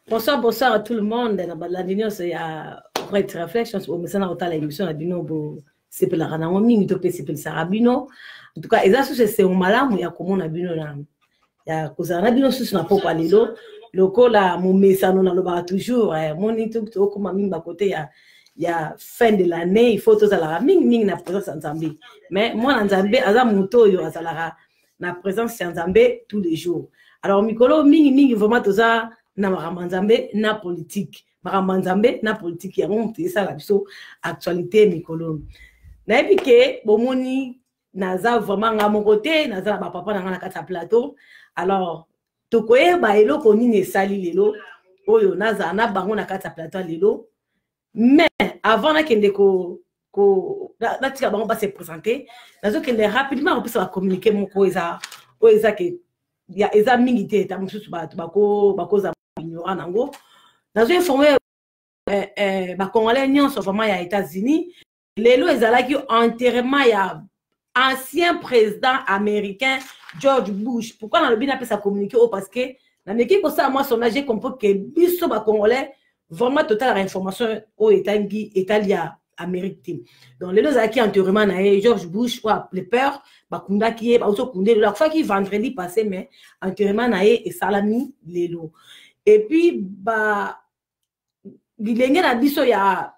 Bonsoir, bonsoir à tout le monde. La réunion, c'est à Great Reflections. Au message de l'émission, c'est pour la Ranamoni, c'est pour le Sarabino. En tout cas, c'est un malade, il y a comme on a vu. Il y a cause à Rabino, c'est un peu parlé. Le col à mon message, on a le toujours. Mon tout comme à côté, il y a fin de l'année, il faut tous à la ming na présence en Zambie. Mais moi, en Zambie, à Zamuto, yo à la présence en Zambie tous les jours. Alors, Mikolo, ming vraiment tout ça. Na Marambanzambe na politique Marambanzambe na politique ya monte ça la biso actualité mikolo na epike bomoni naza vraiment nga mon côté naza ba papa na kata plateau alors tokoye ba eloko nini esali lelo oyo naza na bango na kata plateau lelo mais avant na kende ko na tika bango ba se présenter nazo kende rapidement on peut se communiquer mon ko eza ke ya eza mingi te ta mususu ba za ignorant nango nazo informer ba congolais nyonso vraiment ya États-Unis lelo ezalaki enterrement ya ancien président américain George Bush. Pourquoi dans le bin appelle ça communiquer parce que na meki ko ça moi son âge comprend que biso ba congolais vraiment total information au Italia Amérique. Donc lelo ezalaki enterrement na George Bush wa le père ba kunda ki ba auto kunde la fois qui vendredi passé mais enterrement na et salami lelo. Et puis, il y a biso ya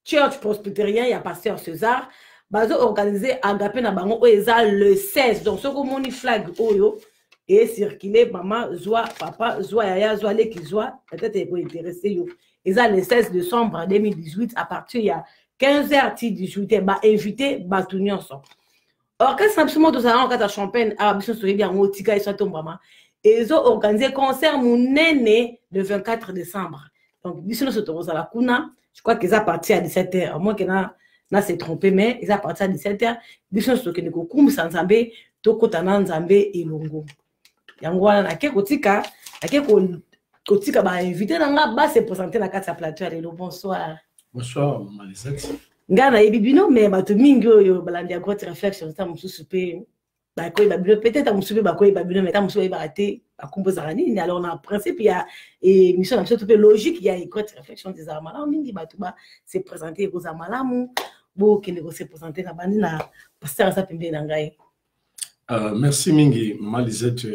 church presbytérien, il y a pasteur César, bazo organisé agapé na bango le 16. Donc, ce que mon flag oyo et circulé maman zoa papa zoa yaya zoa les qui zoa peut-être pour intéresser yo. Le 16 décembre 2018 à partir il y a 15h18 ba invité ba tout nyonso. Or que simplement tous ça en kata champagne à biso souri bien au tika et ça tombe maman. Et ils ont organisé concert Mounene le 24 décembre. Donc, ils sont à la Kuna. Je crois qu'ils ont parti à 17h. À moins qu'ils s'est trompé, mais ils ont parti à 17h. Ils sont à la Kuna, sans Zambé, Tokotana, Zambé et Longo. Yangwa, na Kekotika, ba invité dans bas se présenter dans la carte plateau. Bonsoir. Bonsoir, Malisette. Ngana ebibino, mais bato mingo yo balandi a grotte réflexion, ça moussou souper. Peut-être à mon souper, mais à mon souper, alors on a un principe, il y a une mission logique, il y a une grosse réflexion des armes. C'est présenté aux armes, qui se présenter la bande, pasteur ça peut bien. Merci Mingi, Malisette,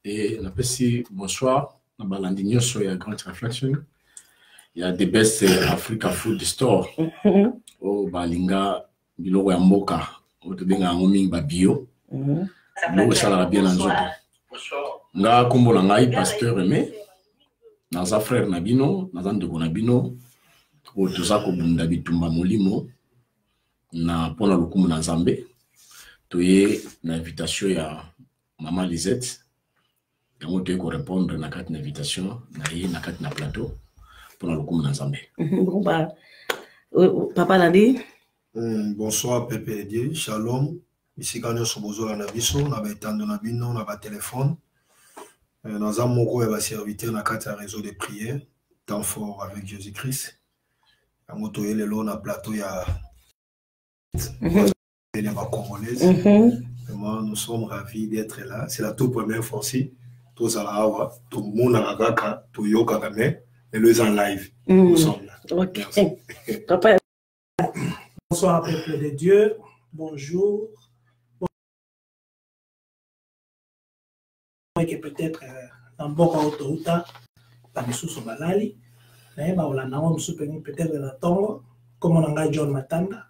et la PC, bonsoir, la balandinho sur la grande réflexion. Il y a des best Africa Food Store, au Balinga, Bilo Yamboka, au Tebenga Ngoming Babio. Nous ça bien en zone. Nga kombola ngai pasteur Aimé, naza frère Nabino, naza ndeko Nabino, o toza ko bunda bitumba molimo na pona lokumu na Nzambe. Toye na invitation ya Maman Lisette. Yango toye ko répondre na carte d'invitation na ye na carte na plateau pona lokumu na Nzambe. Bon ba papa Landi. Bonsoir Pépé Dieu, shalom. Ici, quand nous sommes aux na biso, on a étendu na bino, on a téléphone. Nous avons beaucoup serviteur dans le réseau de prière, temps fort avec Jésus-Christ. On a le plateau, il y a les Congolaises. Vraiment, nous sommes ravis d'être là. C'est la toute première fois aussi. Tous à la Hawa, tout le monde a la tout yoga et les en live. Nous sommes là. Ok. Bonsoir, peuple de Dieu. Bonjour. Que peut-être dans beaucoup d'autres par les sous balali mais bah on a nous soutenir peut-être dans temps comme on a John Matanda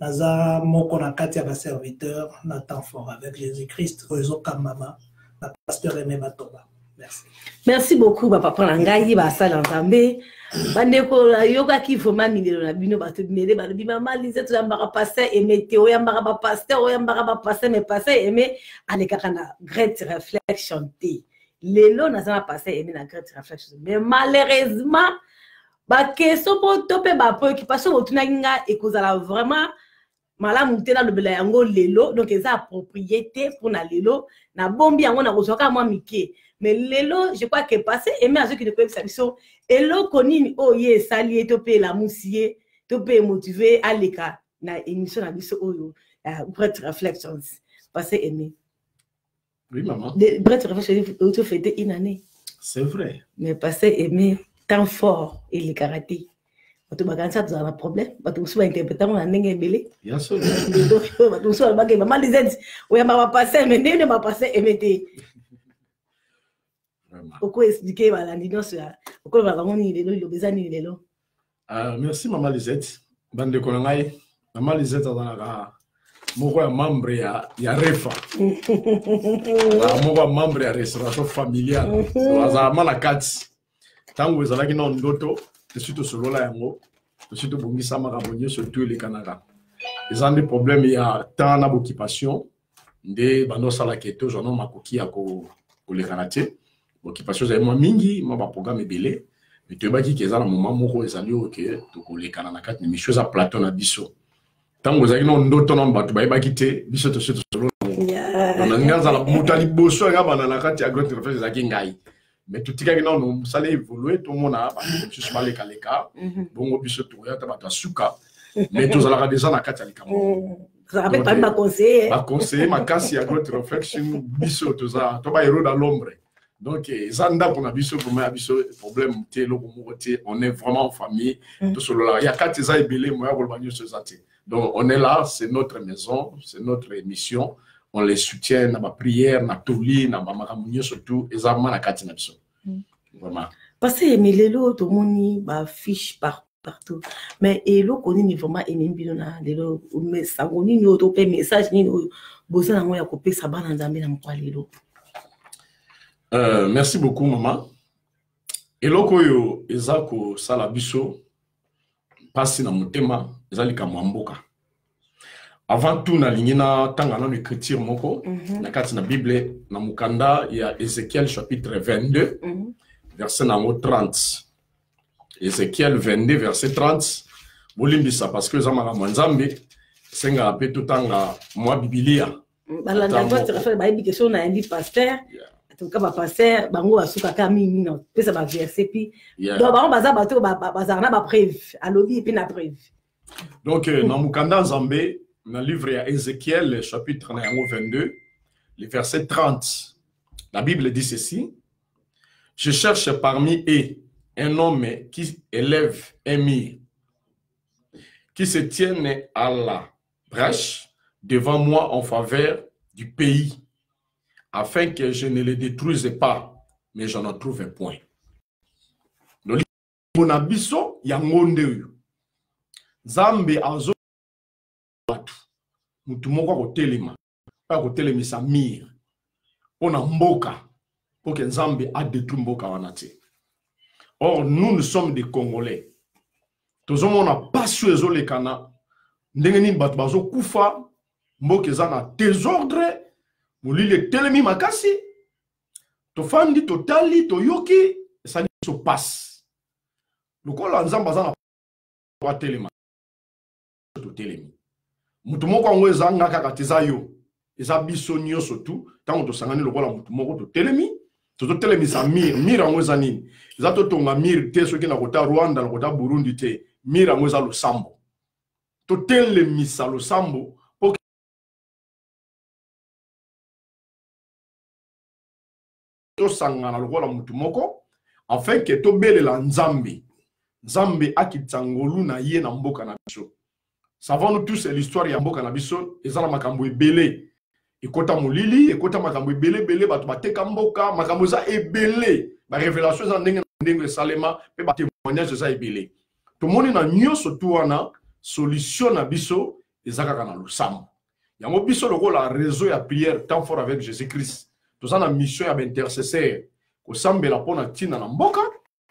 naza moko na kati ya ba serviteur na temps fort avec Jésus-Christ réseau Kamama na pasteur Aimé Batoba. Merci beaucoup papa Nangai ba sala Nzambe bandeko yoga ki vraiment milelo na bino ba tebimele ba bima malize to yambaka pasteur Aimé Théo yambaka ba pasteur yambaka ba pasteur mais pasteur Aimé alekaka na great réflexion té lelo na za pasteur Aimé na great réflexion mais malheureusement ba question pour topé ba préoccupation otuna nga ekozala vraiment malamu te na lobela yango lelo donc eza propriété pour na lelo na bombi yango na kozoka mwa mike. Mais lelo, je crois que passé, et même à ceux qui ne connaissent pas, et l'eau connu, oh ye, salié, topé la moussier, topé motivé, à l'écart, na émission à biso oyo, Great Reflections, passé aimé. Oui, maman. Great Reflections, tu fêtais une année. C'est vrai. Mais pasteur aimé tant fort et le karaté. Tu as un problème, tu as interprété un ndenge belé. Bien sûr. Tu as maman les oui, ma passer mais ne m'a passer aimer. Pourquoi expliquer balandino ça? Pourquoi vraiment ni le besoin ni le lo. Merci maman Lisette. Bande kolongai. Maman Lisette dans moko ya membre ya refa. Moko membre ya restauration familiale. Waza mana kati. Tango ezalaki na ndoto, surtout solola yango, surtout bongisa makambo surtout les Canada. Ils ont des problèmes, il y a tant d'occupation, de bando sala keto, j'en ai makoki ya ko les Canadiens. Occupation c'est moi mingi, moi ba programme belé, mais tu baki ke za na moment moko ezali OK, to ko les Canada kat ni chose à plateau na biso. Tango ezalaki na ndoto na batu ba bakite, biso to surtout solola. On a ngaza la mutali boso nga bana na kati ya grand reflex za kingai. Mais tout le monde a évolué, tout le monde a parlé bon, mais tous les gens ont ça rappelle pas ma conseiller. Ma conseiller, ma casse, il y a d'autres réflexions, biso, tout ça, tout va héros dans l'ombre. Donc, Zanda, pour biso, pour moi, biso, problème, on est vraiment en famille. Tout cela, il y a quatre ans et belé, moi, donc, on est là, c'est notre maison, c'est notre émission. On les soutient dans ma prière, dans ma toli, dans ma maramounio surtout, et ça m'a quatre nabiso. Vraiment. Parce que Emilelo, tout le monde a fiche partout. Mais Elo connaît vraiment Emilelo na lelo, mais ça connaît ni autre message ni besoin d'avoir à couper ça dans Zambie na mkwa lelo. Merci beaucoup maman. Elo koyo ezako sala biso pasi na motema ezali ka mwamboka. Avant tout, na lingina tanga na écriture moko na kati na Bible na mukanda ya Ézéchiel chapitre 22 verset nango 30. Ézéchiel 22 verset 30. Bolimbisa parce que zamara mwanzambe senga pe totanga moi Biblia. Balanda toi tu refais ba éducation na indi pasteur. En tout cas ba pasteur bango asuka ka mini non. Pesa ba verset pi. Donc bango baza bato bazarna ba preuve. Alobi puis na preuve. Donc na mukanda nzambe dans le livre à Ézéchiel, chapitre 22, le verset 30, la Bible dit ceci: je cherche parmi eux un homme qui élève un mur, qui se tienne à la brèche devant moi en faveur du pays, afin que je ne le détruise pas, mais je n'en trouve point. Le livre Monabiso Yangonde Zambe azo mutu moko kotelema pa kotelemisa mir pona mboka pour que Nzambe a détruit mboka wana te. Or nous sommes des Congolais. Tous on a passion ezolekana ndenge nini bato bazo kufa mboka eza na désordre molile telemi makasi tofandi totali toyoki esali so passe lokola Nzambe aza na telema totelemi. Mutu moko ngo ezanga kaka teza yo eza biso nyonso tu tango tosangani lokola mutu moko to telemi sa mir ngo eza nini eza to tonga mir te soki na kota Rwanda na kota Burundi te mir ngo eza losambo to telemisa losambo po to sangana lokola mutu moko afin que to belela Nzambe akitsangolu na ye na mboka na biso. Savons-nous tous l'histoire ya mboka na biso ezala makambo ebele ekota molili ekota makambo ebele bato bateka mboka makambo za ebele ba révélation za ndenge salema pe ba témoignage za ebele tomoni na nyonso tu wana solution na biso ezaka kana losambo yango biso lokola réseau ya prière temps fort avec Jésus-Christ toza na mission ya intercesseur ko sambela pona tina na mboka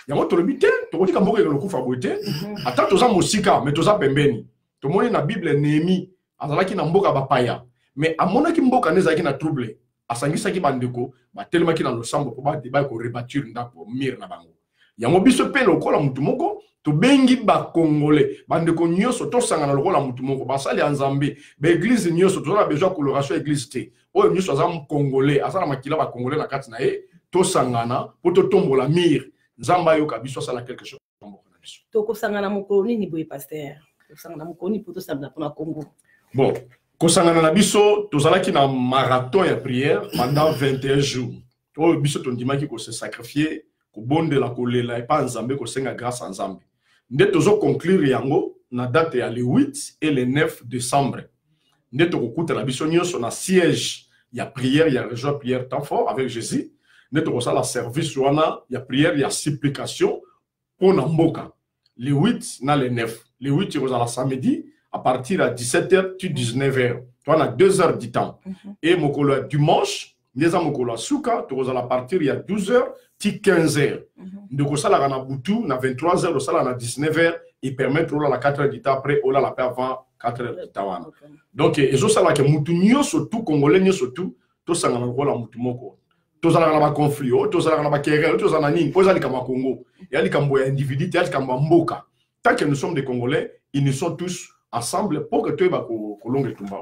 yango tolobi te tokotika mboka elokufa bote ata toza mosika mais toza pembeni. Tout le monde dans la Bible Néhémie azalaki na mboka bapaya mais amonaki mboka nezaki na trouble asangisaki bandeko tellement ki na losambo po ba débat ko rebâtir ndako mir na bango yango biso pe lokola mutu moko to bengi ba congolais bandeko nyonso to sanga na lokola mutu moko basali ya Nzambe ba église nyonso to na besoin coloration église te oyo nyonso azam congolais azala makila ba congolais na kati na ye to sangana po to tombola mir Nzamba yo kabiso sala quelque chose to ko sangana moko nini boye pasteur. Bon, kosangana na biso tozalaki na marathon ya prière pendant 21 jours. to biso tondimaki ko se sacrifier ko bondela ko lela et pas nzambe ko senga grâce à nzambe nde tozo conclure yango na date ya le 8 et le 9 décembre nde to kokuta na biso nyonso na siège ya prière ya région prière temps fort avec Jésus nde to ko sala service wana ya prière ya supplication pour na mboka le 8 na le 9 le 8 ko sala samedi à partir de 17h tu 19h toi na 2 heures du temps et mokolo dimanche les amokolo suka to à partir il y a 12h ti 15h de ko sala na butu na 23h sala na 19h et permettre la 4h du temps après ola la paix avant 4h du temps donc ezo sala ke mutu nyonso tout congolais nyonso tout to sanga na ko la mutu moko to sala na ba conflit to sala na ba kéré to sala nini ko sala kama Congo et ali kambo ya individu ali kama mboka tant que nous sommes des Congolais ils nous sont tous ensemble pour que tu ba ko longue tumba.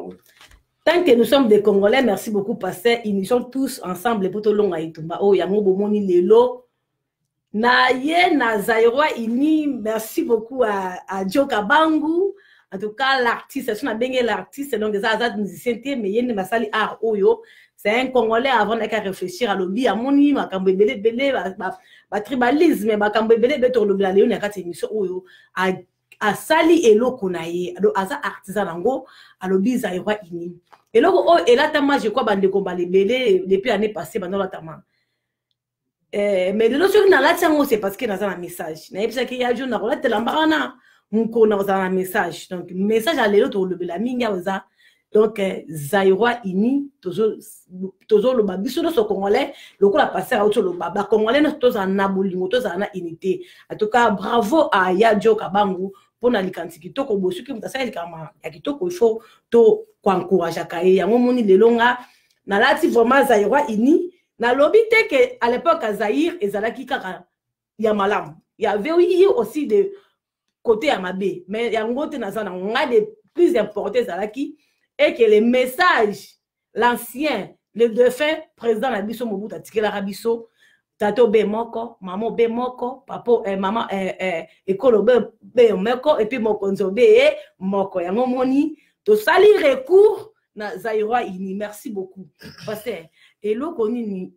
Tant que nous sommes des Congolais, merci beaucoup, pasteur. Ils nous sommes tous ensemble pour tout le monde. Oh, yango bomoni lelo. Na ye na Zaïrois ini. Merci beaucoup à Joe Kabangu. En tout cas, l'artiste, c'est un bengue l'artiste, donc des azad musiciens, mais yene masali art oyo. C'est un Congolais avant de réfléchir à l'obi à moni, ma kambe belé belé, ma tribalisme, ma kambe belé beto l'obi la léon yakati émission oyo. A sali elo konaye, ado aza artisan nango, alobi Zaïrois ini. Et là, là, je crois que les combats depuis l'année passée, mais de l'autre côté, c'est parce qu'il y a un message. Il y a un message. Donc, le message à l'autre, donc, Zaïrois ini, toujours le babiso de ce Congolais, le coup la passé à autre le baba Congolais, nous tous en aboulimo, tous en unité. En tout cas, bravo à Yadjo Kabangu pour n'alikanti kitoko bosu qui mutasa kama ya kitoko il faut to encourager kae ya momoni lelonga na lati vraiment Zaïrois ini na lobité que à l'époque à Zaïre ezalaki kaka ya malam. Il y avait aussi de côté Amabé, mais ya ngote na zana nga de plus important zalaki et que les messages l'ancien le défunt président Nabiso Mobutu Tikela Rabiso tato be moko maman be moko papa maman ekolo be moko et puis moko nzobe moko ya momoni to sali recours na Zaïrois ini. Merci beaucoup parce que et lo koni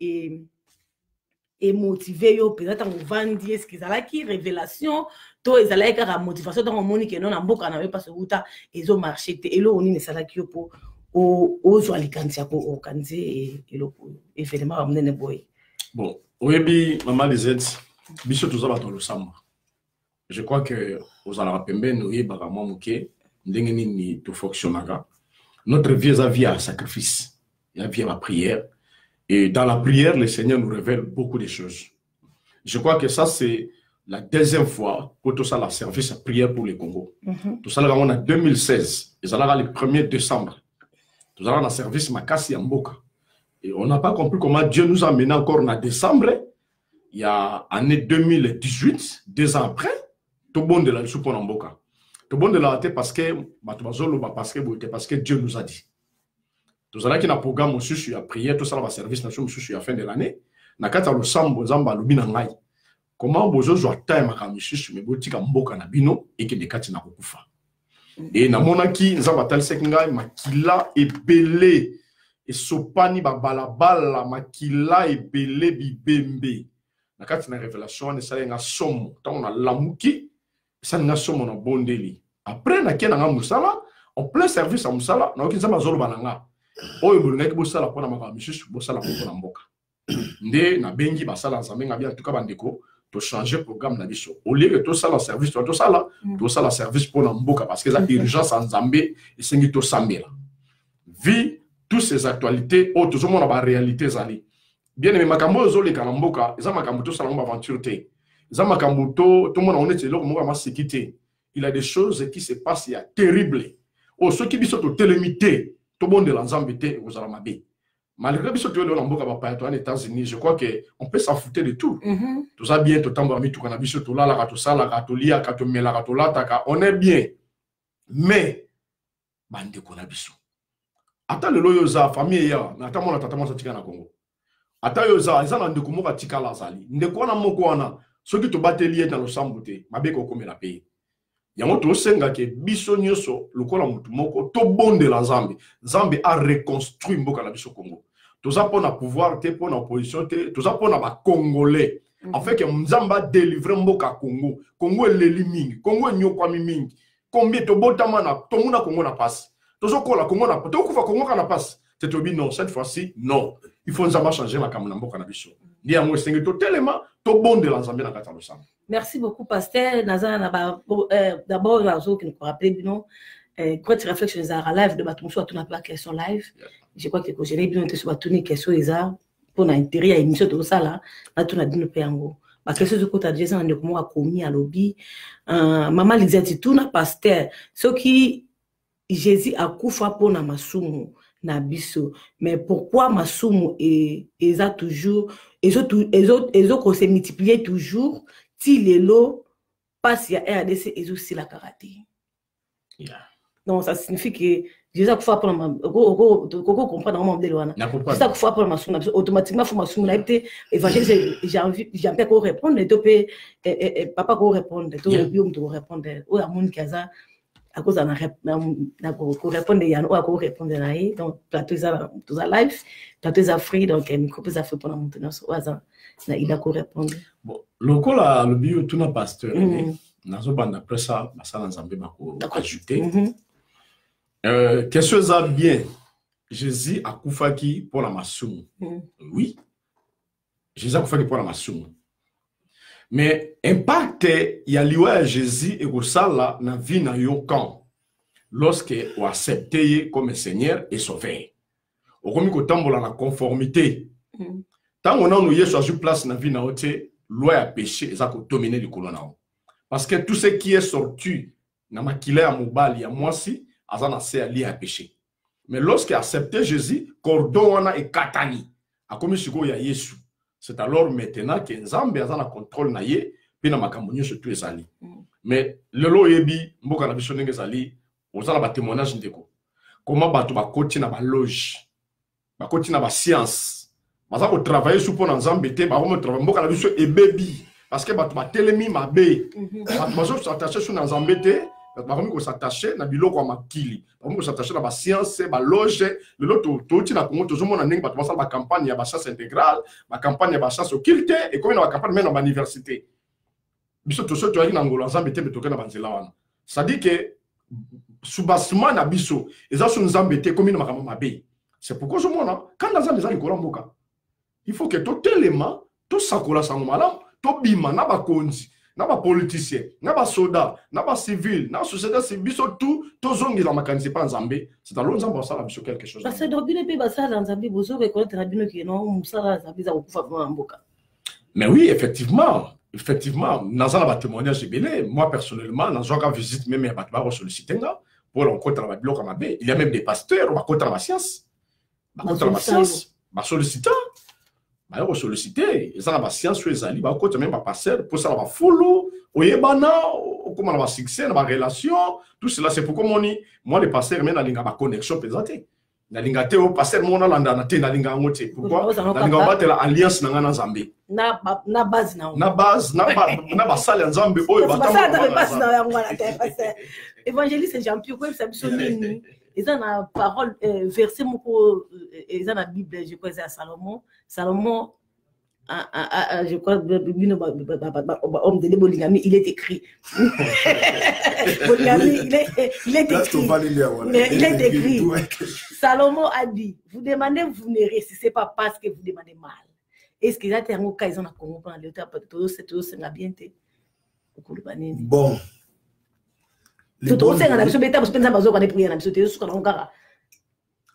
et motivé yo peut-être on vendre ce qu'ils a qui révélation to ezalaki ka motivation dans moni que non na mboka na pas uta ezo marché et lo oni ne salaki yo po o zo alikantia ko o kanze et lo événement amnene boy. Bon, oyebi maman Lisette biso tozaba dans le samba. Je crois que aux alapembe no yeba ka momuke ndenge nini to fonctionnera. Notre vie est vie à sacrifice, il y a vie à la prière. Et dans la prière, le Seigneur nous révèle beaucoup de choses. Je crois que ça, c'est la deuxième fois pour tout ça, la service à prière pour le Congo. Tout ça, on a 2016. Et ça, le 1er décembre. Tout ça, on a service Makasi Mboka. Et on n'a pas compris comment Dieu nous a mené encore en décembre. Il y a année 2018, 2 ans après, tout le monde est là, le soupon Mboka. Tout le monde est là parce que Dieu nous a dit. Tout ça, qui a un programme aussi sur la prière, tout ça, va service nation sur la fin de l'année. Na kata lo sambo zamba lubina ngai. Comment bozo zo time akamishishi mebotika mboka na bino eke de kati na kokufa. Et na monaki zamba tal sekinga makila ebele e sopani ba balabala makila ebele bibembe. Na kati na révélation ne salenga somo tant on a lamuki ça na somo na bondeli. Après na kena nga musala en plein service à musala na okizama zolo bananga. Oyo bolingaki bosala pona makamishushu bosala pona mboka. Nde na bengi basala nzambe bien en tout cas bandeko to changer programme na biso. Au lieu que to sala service to sala service pona mboka parce que ça urgence en nzambe et sengi to sambela. Vu toutes ces actualités autres zo mona ba réalité zali. Bien aimé makambo zo le kana mboka, eza makambo to sala mba aventure te. Eza makambo to mona on est loko moko ma sécurité. Il y a des choses qui se passent, il y a terrible. Oh ceux qui biso to télémité tout le monde est l'ensemble aux Aramabé. Malgré que ce que nous avons aux États-Unis, je crois qu'on peut s'en foutre de tout. Tout ça bien, tout le temps, on est bien. Mais, bande konabiso. Ata le loyoza, famille ya, ata mona tatama sa tika na Congo. Ata yoza, isa na ndekumo ka tika la zali. Ndekwana moko wana, soki to batelier dans le sambote, mabe ko kome la paye. Yango to senga ke biso nyoso lokola mutu moko to bonde la Nzambe. Nzambe a reconstruit mboka la biso Congo. Tout ça pour le pouvoir, pour l'opposition, tout ça pour les Congolais. En fait, que Mzamba délivre Mboka Congo. Congo est l'élimine. Congo est Nyokwami Mingi. Combien de botamana, tout le monde a Congo na passe. Tout ça pour la Congo na passe. Tout le Congo na passe. C'est non, cette fois-ci, non. Il faut Nzamba changer la Kamuna Mboka na biso. Dia mo sengi to tellement to bon de l'ensemble na katalo sam. Merci beaucoup, pasteur. D'abord, qui nous rappelle, non, quand tu réfléchis sur les live de Batumso, tu n'as pas question live. Je crois que j'ai bien été sur Batuni, question les arts, pour l'intérêt à l'émission de ça là, là, tu n'as dit le péango. Parce que ce que tu as dit, c'est un document à commis à lobby. Maman l'exercice, tout n'a pasteur. Ce qui, Jésus a koufa pour na masumu, na biso. Mais pourquoi masumu et ça toujours, et autres se multiplier toujours, si les lots passent à RDC et aussi la karaté. Yeah. Donc ça signifie que Jésus a koufa pour na Coco comprend dans mon déloana. Jésus a koufa pour na masumu, automatiquement faut masumu na été évangile. J'ai envie qu'on répondre, et papa qu'on répondre, tout répondre. Ou à mon casa. À cause d'un répondre Yann ou à quoi répondre naï donc plateau ça live plateau ça free donc micro ça fait pour la maintenance ou ça na il a quoi répondre bon le col à le bio tout n'a pasteur nazo banda après ça ça dans Zambie bako ajouter quelque chose a bien Jésus a koufaki pour la masumu oui Jésus a koufaki pour la masumu. Mais impact il y a lié Jésus et au sala na vie na yo quand lorsque on accepté comme Seigneur et Sauveur. Au comme ko tambola la conformité. Tant on a nous Yesu sur place na vie na ote loi à péché et ça ko dominer le colonna. Parce que tout ce qui est sorti na makile ya mobali ya mwasi azana c'est lié à péché. Mais lorsque accepté Jésus cordon wana et katani a comme siko ya Yesu. C'est alors maintenant que Nzambe a un contrôle naie puis na makambo nyonso tout ezali. Mais le lo yebi mboka na biso ndenge ezali ozala ba témoignage ndeko. Comment bato ba koti na ba loge. Ba koti na ba science. Baza ko travailler sur pour Nzambe te ba ko travailler mboka na biso ebebi parce que bato ba telemi mabe. Bato bazo s'attacher sur Nzambe te ba ko s'attacher na biloko ya makili. Ba ko s'attacher na ba science ba loge le loto to na Congo tozo mona ndenge bato basala ba campagne ya ba chasse intégrale, ba campagne ya ba chasse occulte et comme na ba campagne même na ba université. Biso to so to na ngolo Nzambe te betoke na banzela wana. Ça dit que soubassement na biso eza so Nzambe te comme na makambo mabe. C'est pourquoi je mona quand Nzambe za likola mboka. Il faut que tout élément tout sakola sango malam to bima na ba konzi. Na ba politicien, na ba soldat, na ba civil, na société civile, tout zongi la makanisi pa Nzambe, c'est alors Nzambe ça la biso quelque chose. Parce que dobine pe ba ça dans Nzambe bozo reconnaître na bino ki non musala Nzambe za okufa kwa mboka. Mais oui, effectivement, nazala ba témoignage belé, moi personnellement, na zoka visite même ya batba solliciter nga pour rencontrer la biloko mabe, il y a même des pasteurs ou contre la science. Ba contre la science, ba sollicitant ba solliciter, ils ont la science sur les ali, ba côté même ba passer pour ça la follow, oyebana, comment la succès, la relation, tout cela c'est pourquoi moi les pasteurs même la linga ba connexion présentée. La linga te au passer mon landa na te na linga ngote. Pourquoi? La linga battre l'alliance na ngana Nzambe. Na base na. Na ba sala Nzambe oyo ba ta. Na base na yango na te passer. Évangéliste Jean-Pierre quoi ça biso nini? Ils ont la parole verset moko ils ont la Bible je crois c'est Salomon je crois homme de Bolingami il est écrit Bolingami il est écrit Salomon a dit vous demandez vous ne réussissez pas parce que vous demandez mal est-ce qu'ils ont un cas ils ont à comprendre le temps tout c'est la bien bon tout ça na biso beta parce que nzamba zo kana prier na biso te suka na ngara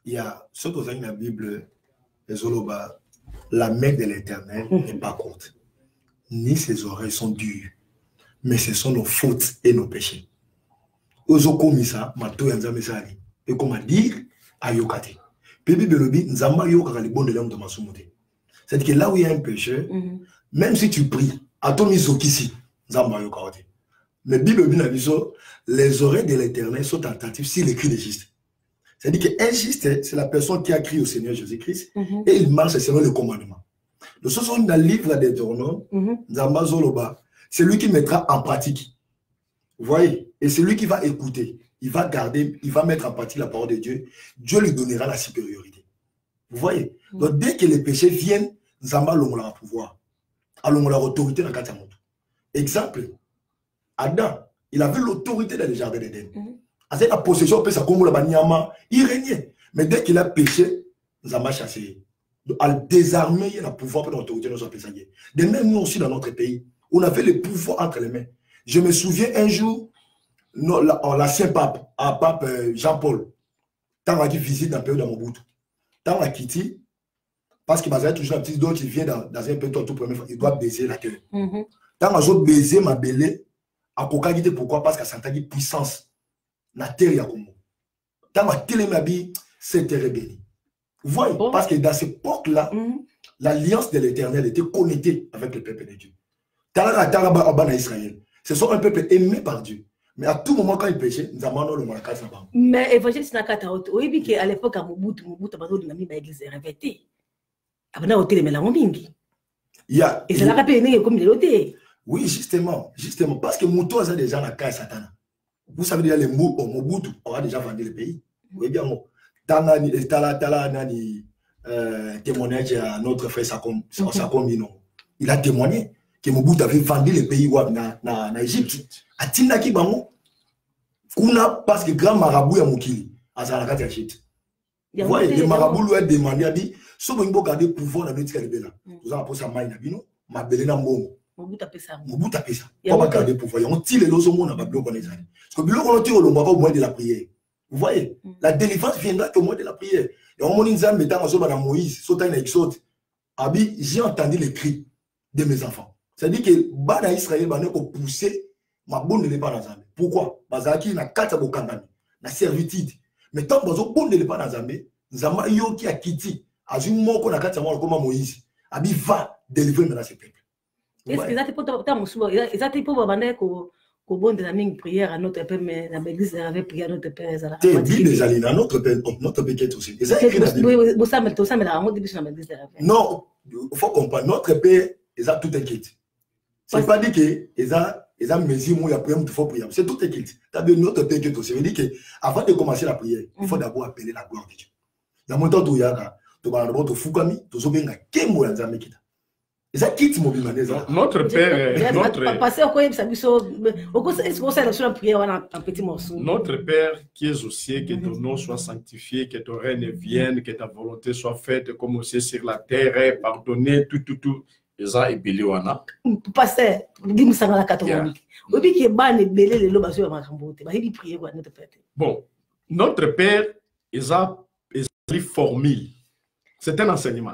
ya surtout dans la Bible ezoloba la main de l'Éternel n'est pas courte ni ses oreilles sont dures mais ce sont nos fautes et nos péchés ozo komisa mato ya nzambe sali et comment dire ayokate Bible belobi nzamba yokaka le bon de l'homme de masumuté c'est que là où il y a un péché même si tu pries à ton misokisi nzamba yokate. Mais Bible les oreilles de l'Éternel sont attentives s'il écrit des justes. C'est-à-dire qu'un juste, c'est la personne qui a crié au Seigneur Jésus-Christ et il marche selon le commandement. Nous sommes dans le livre des Deutéronomes, c'est lui qui mettra en pratique. Vous voyez? Et c'est lui qui va écouter, il va garder, il va mettre en pratique la parole de Dieu. Dieu lui donnera la supériorité. Vous voyez? Donc dès que les péchés viennent, Nzamba longola pouvoir. Alongola autorité dans le monde. Exemple, Adam, il avait l'autorité dans le jardin d'Éden. La possession, il régnait. Mais dès qu'il a péché, Nzamba chassé. À le désarmer, il a le pouvoir pour l'autorité de notre pays. De même, nous aussi dans notre pays, on avait le pouvoir entre les mains. Je me souviens un jour, l'ancien pape, pape Jean-Paul, quand il visite dans le pays de Mobutu, quand il quitte, parce qu'il m'a toujours un petit d'autre, il vient dans un pays tout premier, il doit baiser la terre. Quand il a baisé ma belle, à Kokagite, pourquoi? Parce qu'il a senti puissance. La terre, il y a comme quand il a télémabi, c'est terre béni. Vous voyez? Parce que dans cette époque-là, l'alliance de l'Éternel était connectée avec le peuple de Dieu. Israël. Ce sont un peuple aimé par Dieu. Mais à tout moment, quand ils péchaient, nous avons le monarque. Mais évangile, c'est à l'époque, à Mobutu, l'église est revêtée. Et ça l'a rappelé comme il. Oui, justement. Parce que Mouto a déjà la caille Satan. Vous savez déjà les mots Mobutu, on a déjà vendu le pays. Vous voyez bien, témoignage à notre frère Sakom Mino. Il a témoigné que Mobutu avait vendu le pays en Égypte. A Tindaki Bango, parce que grand marabout est Moukili, à Zalakati Égypte. Vous voyez, le marabout lui a demandé, a dit, si vous voulez garder le pouvoir dans notre pays, vous avez posé un maï, ma belle n'a pas. Mobutu a fait ça. On va garder le pouvoir. On tire les lois au monde, on va bloquer les années. Parce que bloquer on tire au moins de la prière. Vous voyez, la délivrance viendra au moins de la prière. Et on m'a dit, Moïse, j'ai entendu les cris de mes enfants. C'est-à-dire que Bana Israël va nous pousser, ma bonne ne l'est pas dans Zambé. Pourquoi? Parce qu'il y a 4 abokandami, la servitude. Mais tant que vous bonne ne l'est pas dans Zambé, Zamba yo qui a quitté, à un moment qu'on a 4 mois comme Moïse, Abi va délivrer maintenant ce peuple. Est-ce que ça te peut pour bon de la prière à notre père, mais l'église avait prié à notre père. C'est déjà dans notre père aussi. Non, il faut comprendre. Notre père, ils ont tout inquiète. C'est pas dit que ils ont mesure où il y a prière, il faut prier. C'est tout inquiète. Notre père qui aussi. Il dit qu'avant de commencer la prière, il faut d'abord appeler la gloire de Dieu. Dans mon temps, tu as un fukami, tu as un kemo dans la Mekita. Notre père, notre père qui est aussi, que ton nom soit sanctifié, que ton règne vienne, que ta volonté soit faite comme aussi sur la terre, pardonner tout. Eza ebeli wana. Pasteur, dis-moi ça dans la catholique. Obi qui est ban ebeli le loba sur ma chambote. Ba il prier quoi notre père. Bon, notre père eza formule. C'est un enseignement.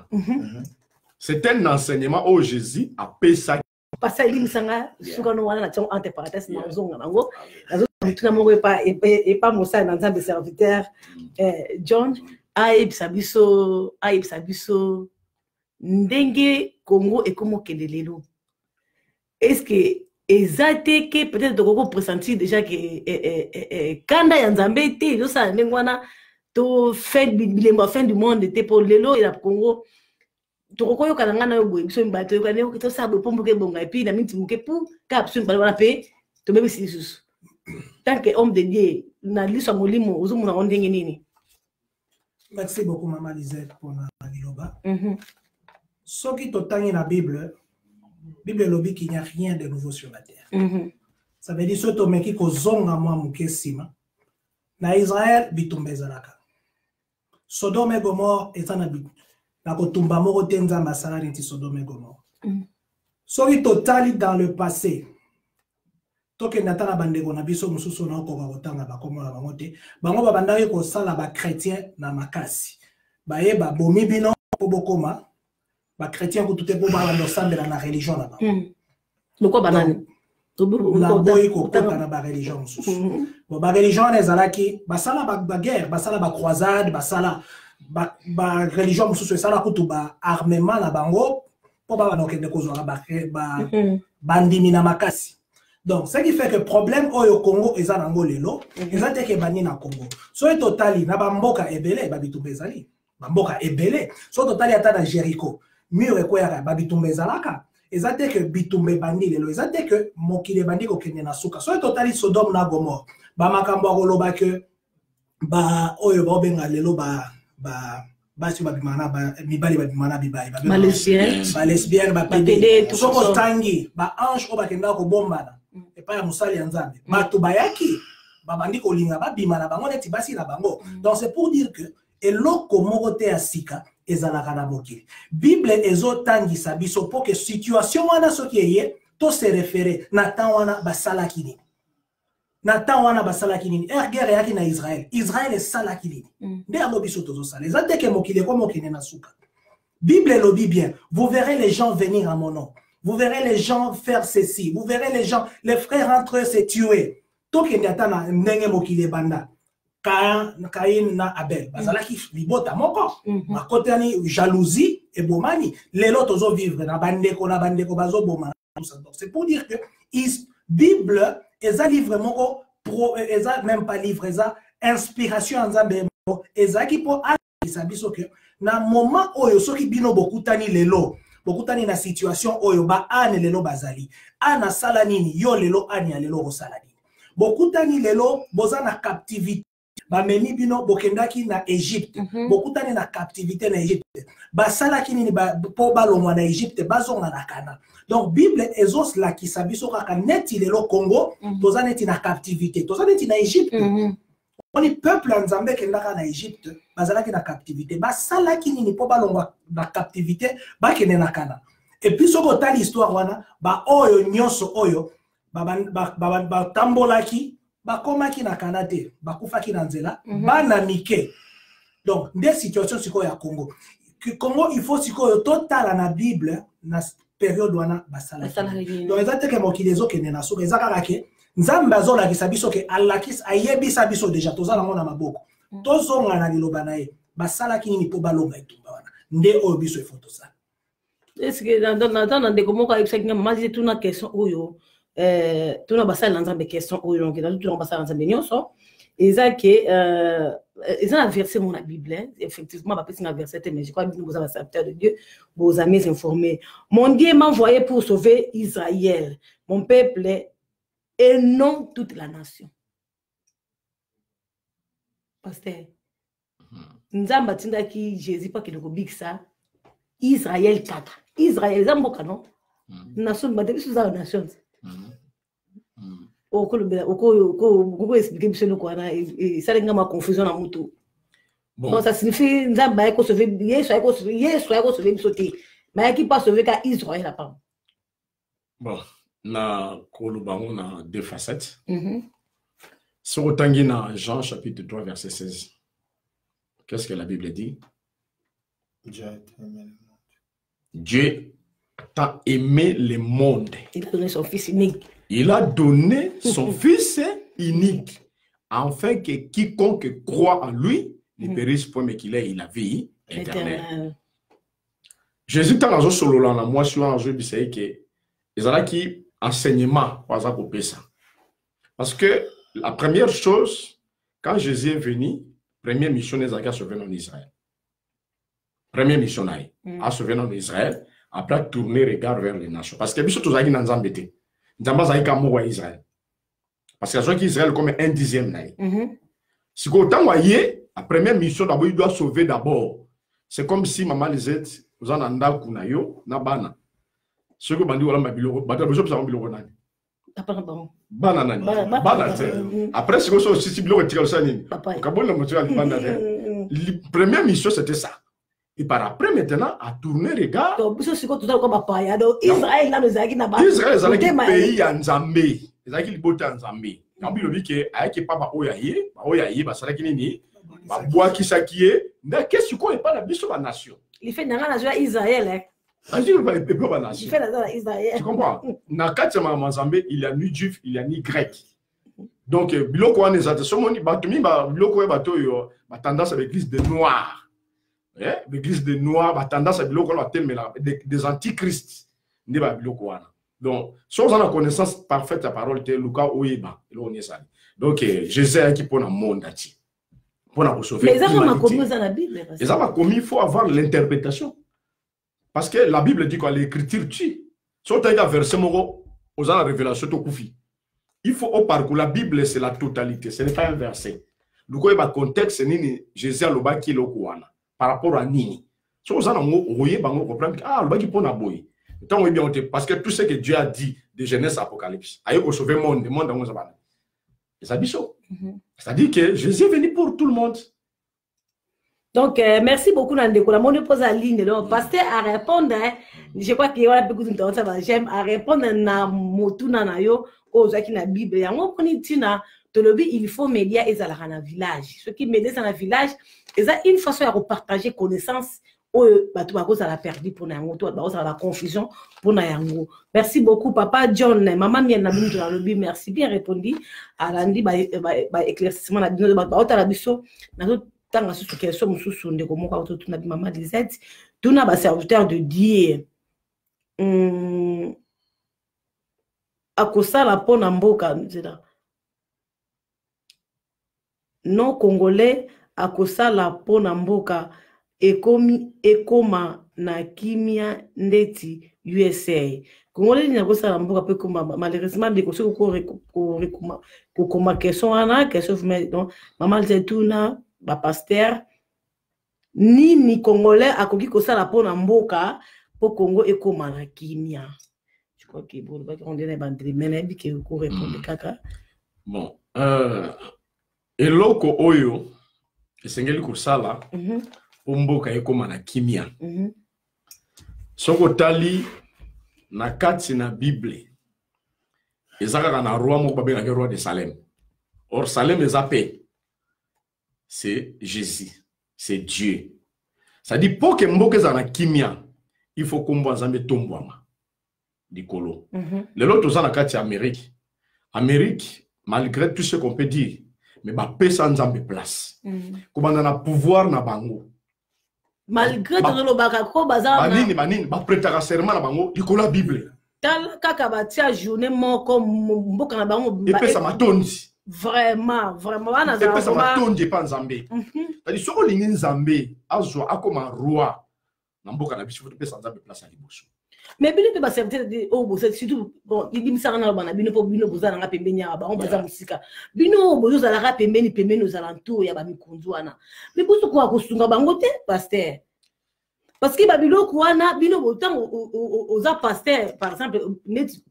C'est un enseignement où Jésus a payé ça. Parce que il sanga sukano wana na chon entre parenthèses na zonga nango. Nazo tuna mo et pas mo ça dans un serviteur John aib sabiso ndenge Congo et comment kelelelo. Est-ce que exacte que peut-être de pressentir déjà que kanda ya Nzambe te yo ça ndengwana to fin du monde était pour lelo et la Congo. Toko yo kalanga na yo boye biso mbato yo kaneo kito sabo pombuke bonga et puis na minti muke pou ka biso mbala wana pe to bebe sisusu tant que homme de Dieu na liso molimo uzumuna ondenge nini. Merci beaucoup maman Lisette pour na liloba. Ce qui totangi na Bible lobi qu'il n'y a rien de nouveau sur la terre. Ça veut dire soto meki ko zonga mwa muke sima na Israël bitumbe zalaka. Sodome et Gomorrhe ezana bitu. La kotumba moko tenza masala neti Sodome et Gomorrhe. Soki totali dans le passé. Toke natana bandeko na biso mususu na ko kotanga ba komola bango te. Bango ba bandaki ko sala ba chrétien na makasi. Ba yeba bomi bino po bokoma. Ba chrétien ko tuté po ba ndo sambela na religion na ba. Loko banani. La boy ko kota na ba religion mususu. Bo ba religion ezalaki ba sala ba guerre, ba sala ba croisade, ba sala ba religion mususu esala kutu ba armement na bango po ba banokende kozwa ba bandimi na makasi. Donc ce qui fait que problème au Congo eza nango lelo eza te ke bani na Congo. So totali na bamboka ebele ba bitumba ezali. Bamboka ebele so totali ata na Jericho mur ekoyaka ba bitumba ezalaka. Eza te ke bitumba bandi lelo eza te ke mokile bandi ko kende na suka. So totali Sodome na Gomorrhe ba makambo akoloba ke ba oyo ba benga lelo ba basi babimana mibali babimana bibali ba lesbienne ba pédé tout ça tangi ba ange o bakenda ko bombana et pas ya musali ya nzambe bato bayaki babandi ko linga babimana bango neti basi na bango. Donc c'est pour dire que eloko moko te ya sika ezalaka na mokili. Bible ezotangisa biso po ke situation wana soki eye to se référer na tan wana basalaki nini. Na tan wana basalaki nini. Guerre yaki na Israël. Israël esalaki nini. Nde yango biso tozosala. Ezate ke mokili ko mokili na suka. Bible lobi bien. Vous verrez les gens venir à mon nom. Vous verrez les gens faire ceci. Vous verrez les gens, les frères entre eux se tuer. Toke ndata na ndenge mokili banda. Caïn na Abel. Bazalaki libota moko. Makotani jalousie et bomani. Les lots ozo vivre na bandeko bazo bomani. C'est pour dire que Bible eza livre moko pro eza même pas livre eza inspiration nzambe eza ki po alisa biso que na moment oyo soki bino bokutani lelo bokutani na situation oyo ba ane lelo bazali ana sala nini yo lelo ani ya lelo osala nini bokutani lelo boza na captivité bamemi bino bokendaki na Égypte bokutani na captivité na Égypte basalaki nini po balongwa na Égypte bazonga na Kana. Donc Bible ezos la ki sabiso kaka neti lelo Congo toza neti na captivité toza neti na Égypte on est peuple nzambe kendaka na Égypte bazalaki na captivité basalaki nini po balongwa na captivité bakende na Kana. Et puis soko tali histoire wana ba oyo nyonso oyo ba tambolaki bakomaki na Kanate bakufaki na nzela bana mike. Donc des situations siko ya Congo il faut siko total na Bible na période wana basala. Donc ezate ke mokili ezokende na suka ezaka ke nzambe azolakisa biso ke alakis ayebisa biso déjà tozala mona maboko tozonga na liloba na ye basalaki nini po balonga etumba wana nde oyo biso efoto ça. Est-ce que dans des comment quand il mazi tuna question oyo tuna basala nzambe question oyo donc dans tuna basala nzambe nyonso ezake ils ont un verset dans la Bible, hein. Effectivement, pas un verset, mais je crois que vous avez un serviteur de Dieu, vos amis informés. Mon Dieu m'a envoyé pour sauver Israël, mon peuple, et non toute la nation. Pasteur, nous avons bâti qui Jésus pas qu'il y ça. Israël 4. Israël, ça m'oka non? Nation, mais depuis sous la nation. Pourquoi expliquer monsieur le quoi et ça n'a pas confusion à mutu. Bon ça signifie nzamba eko sauver Yesu eko sauver bisoté mais qui pas sauver ka Israël là pas. Bon na kolubango na deux facettes. Si on tangi na Jean chapitre 3 verset 16. Qu'est-ce que la Bible dit? Dieu a aimé le monde. Il a donné son fils unique. Il a donné son fils unique, afin que quiconque croit en lui ne périsse point, mais qu'il ait la vie éternelle. Jésus t'a raison sur le là, moi je suis en jeu de dire que ils ont qui enseignement pour ça. Parce que la première chose, quand Jésus est venu, première mission est à sauver en Israël. Première mission à sauver en Israël, après tourner regard vers les nations. Parce que bien sûr tous les gens embêtés. Israël. Parce que les Israël comme un dixième. Si autant voyez, la première mission d'abord il doit sauver d'abord. C'est comme si maman les aide, vous en avez kunayo na bana. Ce que bandi wala mabilo, bata besoin ça mabilo nani. Bana nani. Bana. Après c'est que si bilo retire ça nini. Kabon la moto ali bana. La première mission c'était ça. Et par après, maintenant, à tourner regard. Israël, là, nous avons Israël, c'est un pays en Zambie. C'est un pays en Zambie. Quand on dit que avec papa oyaye, c'est un pays bois qui s'acquiert. Mais qu'est-ce qu'on n'est pas la mission de la nation? Il fait dans la nation Israël. Il fait dans Israël. Tu comprends? Dans le cas de Zambie, il y a ni juif, il y a ni grec. Donc, biloko on est à ce moment, biloko est tendance avec l'église des noirs. L'église des noirs a tendance à des antichrists. Donc, si on a la connaissance parfaite de la parole, c'est Lucas Oeba. Donc, Jésus qui pour le monde. Pour sauver. Mais ils ont commis dans la Bible. Ils ont commis, il faut avoir l'interprétation. Parce que la Bible dit que l'écriture tue. Si on a un verset, on a la révélation de Koufi. Il faut au parcours. La Bible, c'est la totalité. Ce n'est pas un verset. Lucas Oeba, contexte, c'est Jésus a le bas qui est le Kouana. par rapport à nini. Si vous avez comprendre ah le baki pona boy. Tant bien parce que tout ce que Dieu a dit de Genèse à Apocalypse, aïe ko sauver monde dans ça. C'est-à-dire que Jésus est venu pour tout le monde. Donc, merci beaucoup, Nandeko. La monde pose la ligne. Donc, pasteur à répondre, je crois qu'il y a beaucoup de temps, j'aime à répondre à Motuna Nayo, aux gens qui na Bible. Et on connaît Tina, il faut médias et ça dans le village. Ceux qui m'aident dans le village, c'est une façon de repartager connaissances. Ça a perdu pour la confusion pour Nayango. Merci beaucoup, papa John. Maman mien na dans le but. Merci bien répondu. À lundi, éclaircissement la bino de la biso. Tant que ce question nous sous comme quoi tout na maman Lisette. Tout na ba serviteur de Dieu. À kosa la pona mboka non congolais à kosa la pona mboka. Ekoma na kimia ndeti USA. Congolais ni akosa la mboka pe koma malheureusement de ko koma question ana question donc maman Zetuna ba pasteur ni congolais akoki kosa la pona mboka po Congo ekoma na kimia. Je crois que bon on donne bandri menebi ke ko répondre kaka. Bon eloko oyo esengeli kosala Omboka ekoma na kimia. Soko tali na kati na Bible. Ezaka na roi moko babengaka roi de Salem. Or Salem ezapé. C'est Jésus, c'est Dieu. Ça dit pour que mboka za na kimia, il faut kombo nzambe tombwama. Dikolo. Le lot oza na kati Amérique. Amérique malgré tout ce qu'on peut dire, mais ba pesa nzambe place. Comment on a pouvoir na bango. Malgré tout le bagako bazar banini ba prêtera serment na bango likolo la Bible tal kaka batia journée moko mboka na bango et puis ça matondi vraiment wana za ça matondi pa nzambe tadi soko lingi nzambe azwa akoma roi na mboka na biso to pesa nzambe place à liboso mais bino pe ba serviteur de obo surtout bon il ça na bana bino po bino bozana nga pembeni ya ba on baza musika bino bozo za la pembeni aux alentours ya ba mikunzu wana mais bozo ko akosunga bango te pasteur parce que babilo kwana bino botango oza pasteur par exemple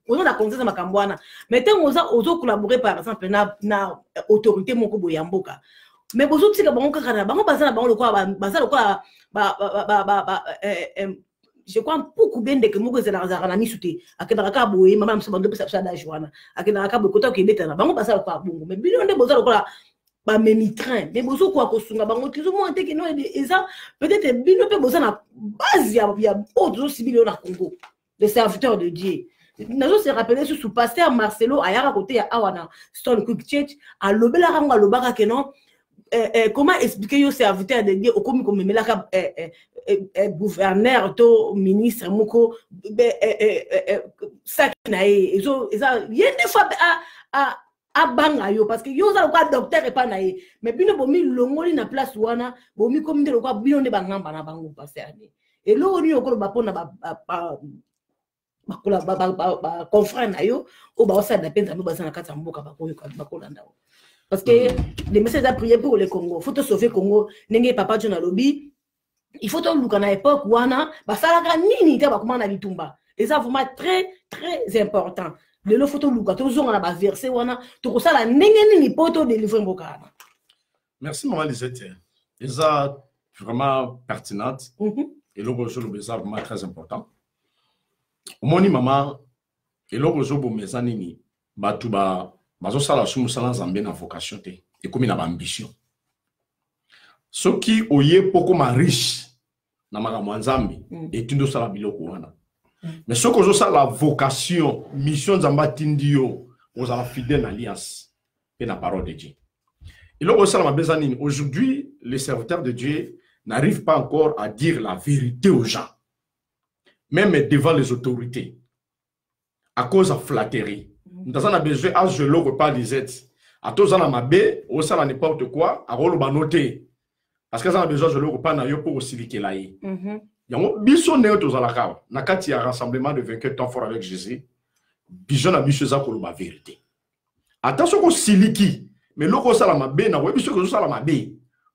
on a conscience makambo wana mais tant ozo collaborer par exemple na autorité moko boyamboka mais bozo tika bango kaka na bango bazana bango lokwa je crois beaucoup bien de que moko ezala na misute akenda ka boye mama msabando pesa pesa da joana akenda ka bokota ke betana bango basala kwa bongo mais bino nde bozala kwa ba memi train mais bozo kwa kosunga bango tizo mo ante ke no eza peut-être bino pe bozana base ya autres civils na Congo les serviteurs de Dieu. Nazo se rappeler sous pasteur Marcelo ayaka côté ya awana Stone Quick Church a lobela ranga lobaka ke non comment expliquer aux serviteurs de Dieu au comme memelaka gouverneur to ministre moko sakinae ezo yende fois a banga yo parce que yo za ko docteur pas nae mais bino bomi longoli na place wana bomi comme ndelo ko bino nde bangamba na bango pasteur et lo ni okolo bapona ba confrère na yo o ba osa na penza mbo bazana kata mboka bakola ndao. Parce que les messages à prier pour le Congo. Il faut te sauver le Congo. N'engage papa John Alobi. Il faut te look à l'époque où on a basalaga nini te bakuma na bitumba. Et ça vraiment très très important. Le faut te look à toujours on a bas verset où on a tout ça la n'engage nini poto délivrer mboka. Merci maman Lisette. Et ça vraiment pertinente. Et le jour le ça vraiment très important. Moni maman et le jour bo mezanini batuba bazo sala sumu sala nzambe na vocation te et comme na ambition soki oye poko ma riche na makambo nzambe et tundo sala biloko wana mais soko zo sala vocation mission nzamba tindio ozala fidèle à l'alliance et la parole de Dieu et là sala mabezanini aujourd'hui les serviteurs de Dieu n'arrivent pas encore à dire la vérité aux gens même devant les autorités à cause de flatterie. Nous avons besoin à je le repas des aides. À tous en amabé, au salon n'importe quoi, à rôle noté. Parce que nous avons besoin de le repas na yo pour aussi liquer là. Yango biso néo tous à la cave. Nakati a rassemblement de vainqueurs temps fort avec Jésus. Biso na biso za pour la vérité. Attention qu'on siliki, mais loko sala mabé na webi so ko sala mabé.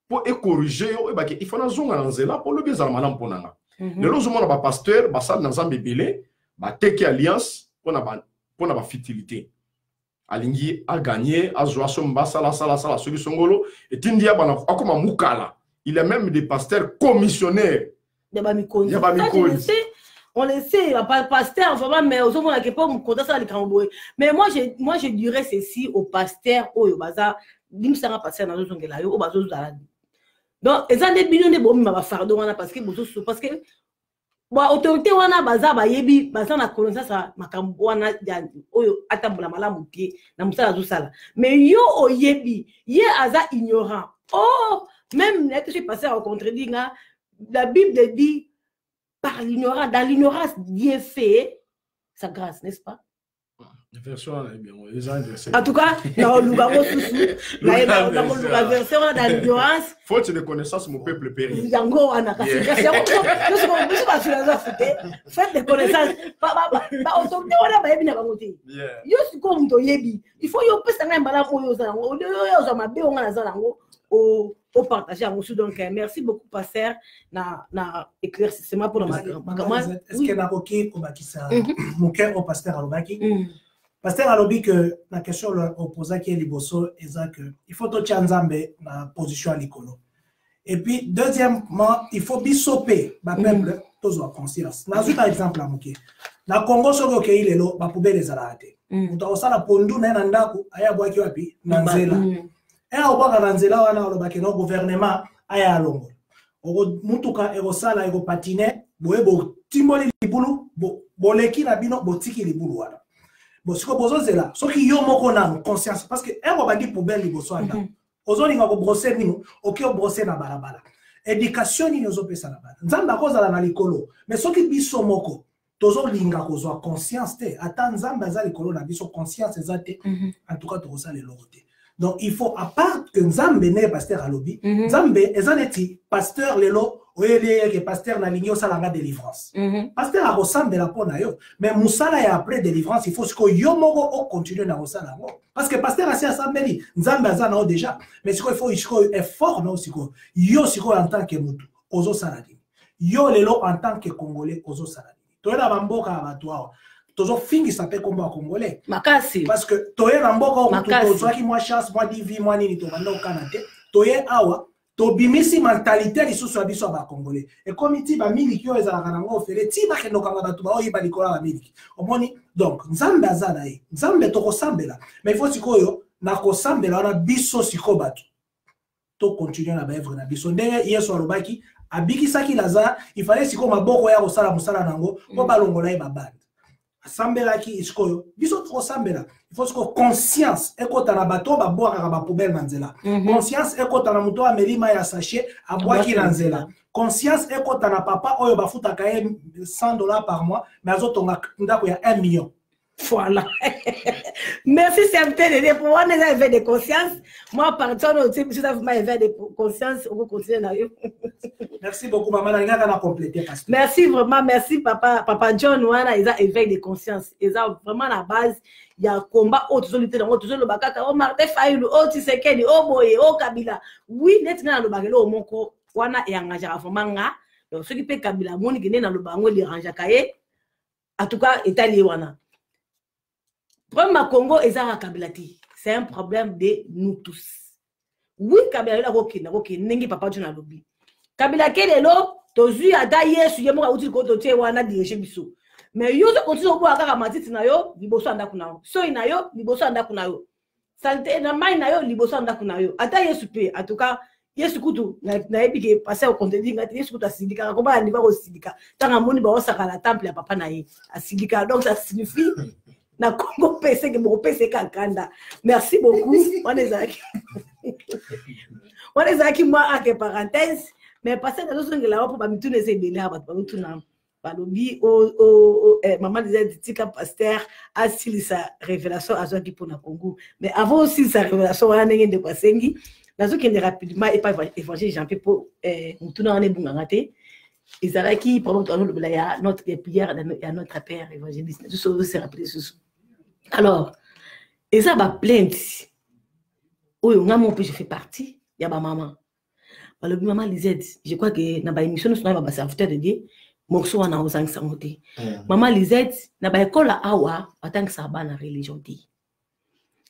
pour corriger il faut na zonga na nzela pour le bien malamu ponanga lelo zo mona ba pasteur ba sal na nzambe belé ba teki alliance pour na ba fitilité alingi a gagné a zo somba sala soki songolo et tindia bana akoma mukala il y a même des pasteurs commissionnaires on le sait, pas pasteur, vraiment, mais aux hommes qui peuvent me compter ça les crambois. Mais moi je dirais ceci aux pasteurs, au bazar, dimsanga pasteur dans le là, au bazar zaladi. Donc, ils ont des millions de bombes à faire parce que bon autorité wana bazar ba yebi bazar na kolonza ça makambo wana oyo atambola malamu pied na musala zosala. Mais yo oyebi, ye aza ignorant. Oh, même les que pasteur au contredit la Bible dit par l'ignorance, dans l'ignorance, Dieu fait sa grâce, n'est-ce pas? En tout cas, dans l'ignorance, faute de connaissance, mon peuple périt. Faites des connaissances. Il faut au partager en aussi. Donc merci beaucoup pasteur na éclaircissement pour ma est-ce que na OK ko bakisa mon cœur au pasteur alobaki pasteur alobi que la question opposée qui est liboso est que il faut to chanzambe na position à l'écolo et puis deuxièmement il faut bisoper ba peuple tozo conscience na par exemple amoké na Congo soko ke ilelo ba poubelle zalate mutosala pondu na ndako aya bwaki wapi na nzela et au bas dans nzela wana olobaki no gouvernement aya longo mutuka erosala ego patiner boye bo timboli libulu bo leki na bino botiki libulu wana bo siko bozo zela soki yo moko na conscience parce que ero bandi poubelle liboso anda ozolinga ko brosser bino oki o brosser na balabala éducation ni ozo pesa na bala nzamba kozala na likolo mais soki biso moko tozo linga kozwa conscience te ata nzamba za likolo na biso conscience ezate en tout cas toza le lorote. Donc il faut à part que Nzambe n'est pasteur à lobby, Nzambe ezaneti pasteur lelo oyele que pasteur na lingi osala délivrance. Pasteur a ressemble la pona yo, mais musala ya après délivrance il faut que yo moko o continue na osala ngo. Parce que pasteur a assemblé Nzambe azana déjà, mais il faut effort non siko. Yo siko en tant que mutu ozo saladi. Yo lelo en tant que congolais ozo saladi. Toyela bamboka abatwa. Toujours fingi s'appelle comme un Congolais. Makasi. Parce que toye namboka ou toi qui moi chasse moi divi moi ni to banda au Canada. Toye awa to bimisi mentalité li sous biso ba Congolais. Et comme iti ba miliki yo ezala kanango fele ti ba kendo kanga ba tuba oyi ba likola ba miliki. Omoni donc nzambe azana yi. Nzambe to kosambela. Mais il faut sikoyo na kosambela na biso sikobatu. To continuer na ba œuvre na biso. Ndenge yeso alobaki abikisaki laza il fallait siko maboko ya kosala musala nango po balongola ba bande. Sambela ki iskoyo biso trop sambela il faut que conscience ekota na bato ba boire ba poubelle manzela conscience ekota na muto amelima ya sachet a boire ki nanzela conscience ekota na papa oyo ba futa ka $100 par mois mais azotonga ndako ya 1 million. Voilà. Merci, c'est un peu de pour moi, on a éveil de conscience. Moi, par exemple, si vous avez éveil de conscience, on va continuer. Merci beaucoup, maman. On a complété. Merci vraiment, merci, papa John. On a éveil de conscience. Ils ont vraiment la base. Il y a un combat, autre lutter dans autre le bakaka, oh Martin Fayulu, oh Tshisekedi, oh Boye, oh Kabila. Oui, net dans le bagelo, mon co, wana et engagé à Fomanga. Donc, ce qui peut Kabila, mon qui n'est dans le bango de Ranjakaye. En tout cas, Italie, wana. Problème à Congo, c'est un problème de nous tous. Oui, Kabila est ok, n'est pas du lobby. Kabila Kelelo, tozu ada yesu yemo ka uti ko to te wana dirige biso. Mais yo to continue ko aka matiti na yo, liboso anda kuna yo. So ina yo, liboso anda kuna yo. Santé na mai na yo, liboso anda kuna yo. Ata yesu pe, en tout cas, yesu kutu na epike passer au contenu ngati yesu kutu asidika ko ba ndiba ko sidika. Tanga moni ba osaka la temple ya papa na ye. Asidika donc ça signifie na Congo PC que mon PC Kankanda. Merci beaucoup. On est aquí moi à parenthèse, mais passer dans l'autre là pour pas me tourner ces délais à pas me tourner. Par le bi maman disait tika pasteur a si sa révélation à ceux qui pour na Congo. Mais avant aussi sa révélation on a n'engé de passengi. Dans ce qui est rapidement et pas évangile Jean-Pierre pour me tourner en ebungangate. Izaraki pendant que il y a notre prière et notre père évangéliste. Tout ça se rappeler ce. Alors, et ça va plainte. Oui, on a mon je fais partie, il y a ma maman. balobi maman Lisette, je crois que na ba émission nous na ba serviteur de Dieu morceau wana ozangisa ngote maman Lisette na ba école awa atangisa bana religion te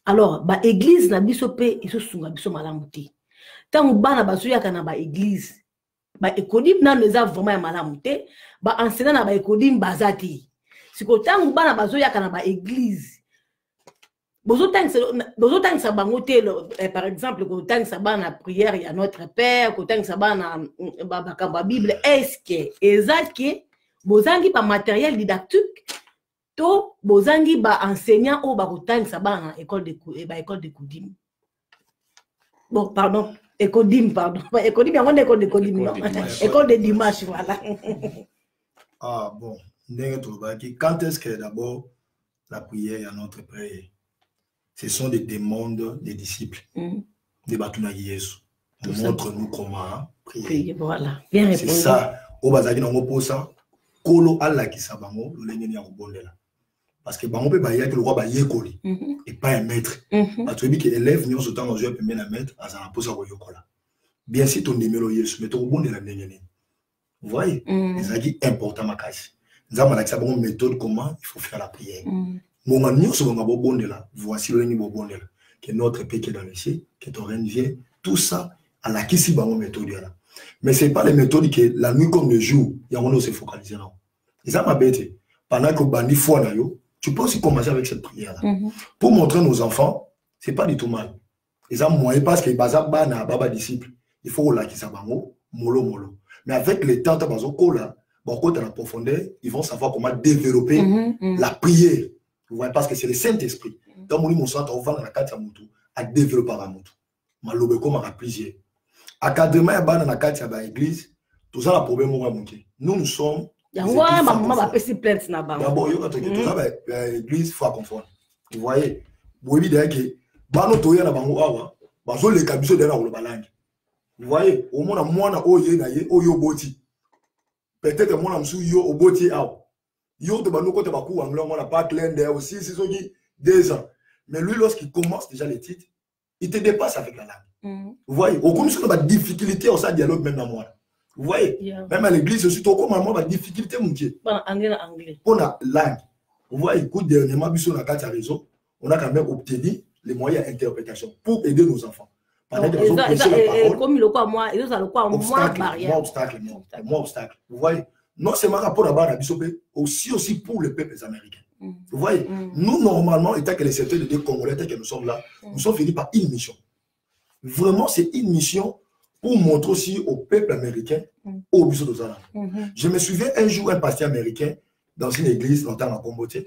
alors ba église na biso pe iso sunga biso malamu te tangu bana bazoyaka na ba église ba ekodim nanu eza vraiment ya malamu te ba enseignant na ba ekodim bazati siko tangu bana bazoyaka na ba église bozotangisa bango te par exemple kotangisa bana prière ya notre père kotangisa bana bakambo ya bible est-ce que ezaki bozangi ba matériel didactique to bozangi ba enseignant o bakotangisa bana école de Kodim bon pardon écodim pardon écodim yango nde école de Kodim non école de dimanche voilà. Ah bon quand est-ce que d'abord la prière à notre père ce sont des demandes des disciples de Batuna Yesu. Montre-nous comment prier. Voilà. Bien répondu. C'est ça. Au bazaki na ngopo ça. Kolo alla ki sabango le lengeni ya kobondela. Parce que bango pe ba ya que le roi ba yekoli et pas un maître. Parce que élève nyo so temps ozo pe mena maître azana posa ko yokola. Bien si ton numéro Yesu mais to kobondela lengeni. Vous voyez? C'est important makasi. Nzama na kisabango méthode comment il faut faire la prière. Voici le niveau bondela que notre Père qui est dans le ciel, que ton règne vienne, tout ça à la qui bango méthode là. Mais c'est pas les méthodes que la nuit comme le jour, il y a on se focaliser là. Et ça m'a bête. Pendant que bandi foi na yo, tu peux aussi commencer avec cette prière là. Pour montrer nos enfants, c'est pas du tout mal. Et ça moyen parce que bazak bana baba disciple, il faut la qui bango molo. Mais avec les temps bazo là, beaucoup dans la profondeur, ils vont savoir comment développer la prière. Vous voyez, parce que c'est le Saint-Esprit. Dans mon centre, on va dans la carte à développer la moutou. Malobe comme à plusieurs. Académie à dans la carte à l'église, tout ça, le problème, nous sommes. D'abord, il l'église, il faut confondre. Vous voyez, vous voyez que Bano Toya na Bango Awa, Bazo les cabisos de la Balangue. Vous voyez, au moins, moi, Oye Naye, Oyo Boti. Peut-être que moi, je suis au Boti Awa. Yo te bano kote bakou anglais, on n'a pas clair d'air aussi, c'est ce qui 2 ans. Mais lui, lorsqu'il commence déjà les titres, il te dépasse avec la langue. Vous voyez, au commission de la difficulté, on s'en dialogue même dans moi. Vous voyez, même à l'église, aussi, tout comme moi, la difficulté, mon Dieu. Anglais. On a langue. Vous voyez, écoute, dernièrement, on a 4 réseaux, on a quand même obtenu les moyens d'interprétation pour aider nos enfants. Pendant qu'ils ont prêché la parole, comme il quoi moi, ils ont quoi moi obstacle. Vous voyez. Non seulement rapport à Bana Bissopé, aussi pour les peuples américains. Vous voyez, nous, normalement, étant que les secteurs de Congolais, que nous sommes là, nous sommes venus par une mission. Vraiment, c'est une mission pour montrer aussi au peuple américain, au Bissau de Zala. Je me souviens un jour, un pasteur américain, dans une église, longtemps en Comboté,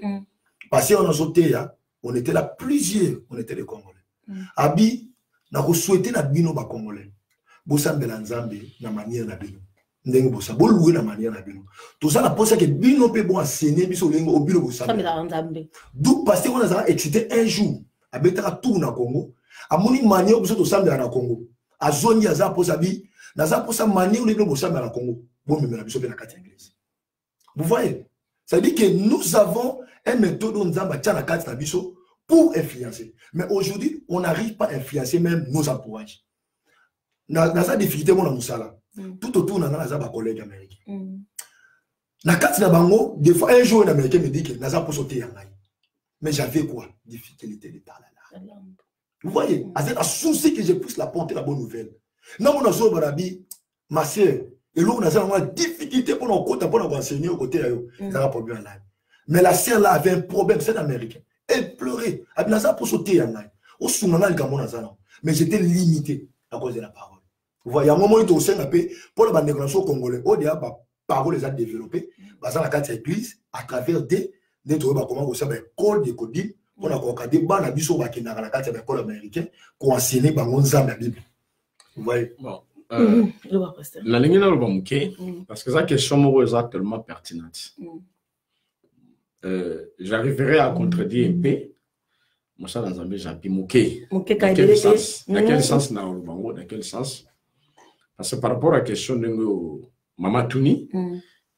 pasteur en Azotéa, on était là plusieurs, on était des Congolais. Abi, nous avons souhaité la bino ba Congolais. Bossam Belanzambe, na manière na bino. Ndenge bossa bo louer la manière na bino tout ça la pense que bino pe bon enseigner biso lengo obilo bossa d'où parce qu'on a excité un jour à betara tout na Congo à moni manière biso to sambela na Congo a zone ya za posa bi na za posa manière lengo bossa na Congo bon même na biso pe na carte anglaise. Vous voyez, ça dit que nous avons un méthode on nzamba tia na carte na biso pour influencer, mais aujourd'hui on n'arrive pas à influencer même nos entourages na sa difficulté mon musala. Tout autour, on a des collègues américains. Na carte na bango, des fois, un jour, un américain me dit que Naza pour sauter en ligne. Mais j'avais quoi? Difficulté de parler là. Vous voyez, c'est un souci que je puisse la porter la bonne nouvelle. Non, on a zo barabi, ma soeur, et là, on a une difficulté pour nous côté pour nous enseigner au côté là, ça un problème là. Mais la sœur là avait un problème, c'est américain. Elle pleurait. Elle Naza pour sauter en ligne. Au soumana le Cameroun Naza. Mais j'étais limité à cause de la parole. Vous voyez, à un moment où il y a pour la négociation congolaise, au-delà, la parole les a développées, dans la carte église, à travers des comment vous savez, école de Kodim, pour la concadé, dans la biso, dans la carte de l'école américaine, pour enseigner dans la Bible. Vous voyez? Bon. La ligne là, parce que ça question est tellement pertinente. J'arriverai à contredire un peu. Moi, ça, dans un peu, j'ai moqué. Dans quel sens? Dans quel sens? Dans quel sens? Parce que par rapport à la question de Mama Tuni,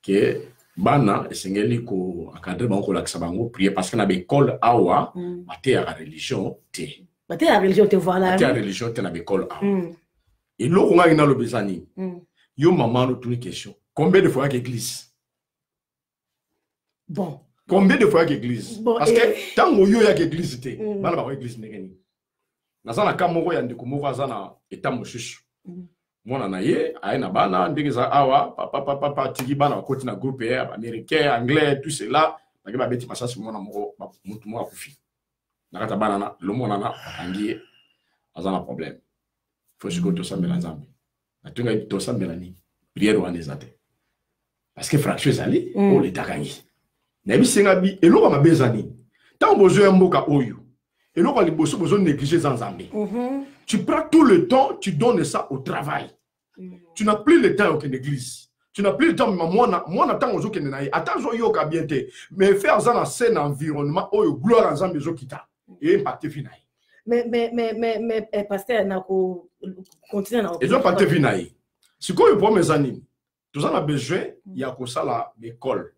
que Bana, et Sengeli, ko encadré banco l'axabango, prier parce qu'on a une école awa, maté à la religion, té. Maté à la religion, té voilà. Maté à la religion, té na école awa. Et là, on a une lobezani. Yo maman nous une question. Combien de fois qu'il glisse? Bon. Combien de fois qu'il glisse? Bon, parce que tant que yo ya qu'il glisse té, bana ba glisse ngeni. Na sana kamoko ya ndiko moko azana etam mushish. Mona na ye, aina bana ndengeza awa papa tiki bana bakoti na groupe ya américain, anglais, tout cela, ba beti masasi mona moko mutu moko akufi. Na kata bana na lo mona na angie azana problème. Faut que to sambela nzambe. Na tunga to sambela ni prière wana ezate. Parce que fracture zali o le takangi. Na bisenga bi eloko mabezani. Tant bozo mboka oyo. Eloko liboso bozo négliger nzambe. Tu prends tout le temps, tu donnes ça au travail. Tu n'as plus le temps aucune église. Tu n'as plus le temps, moi n'attends aux autres naï. Attends aux yoka bien te. Mais faire ça dans un environnement où gloire ensemble les autres et impacter finaï. Mais pasteur n'a qu'au continuer na. Ils ont impacté finaï. Si quoi il pour mes amis, tous en a besoin, il y a que ça là l'école.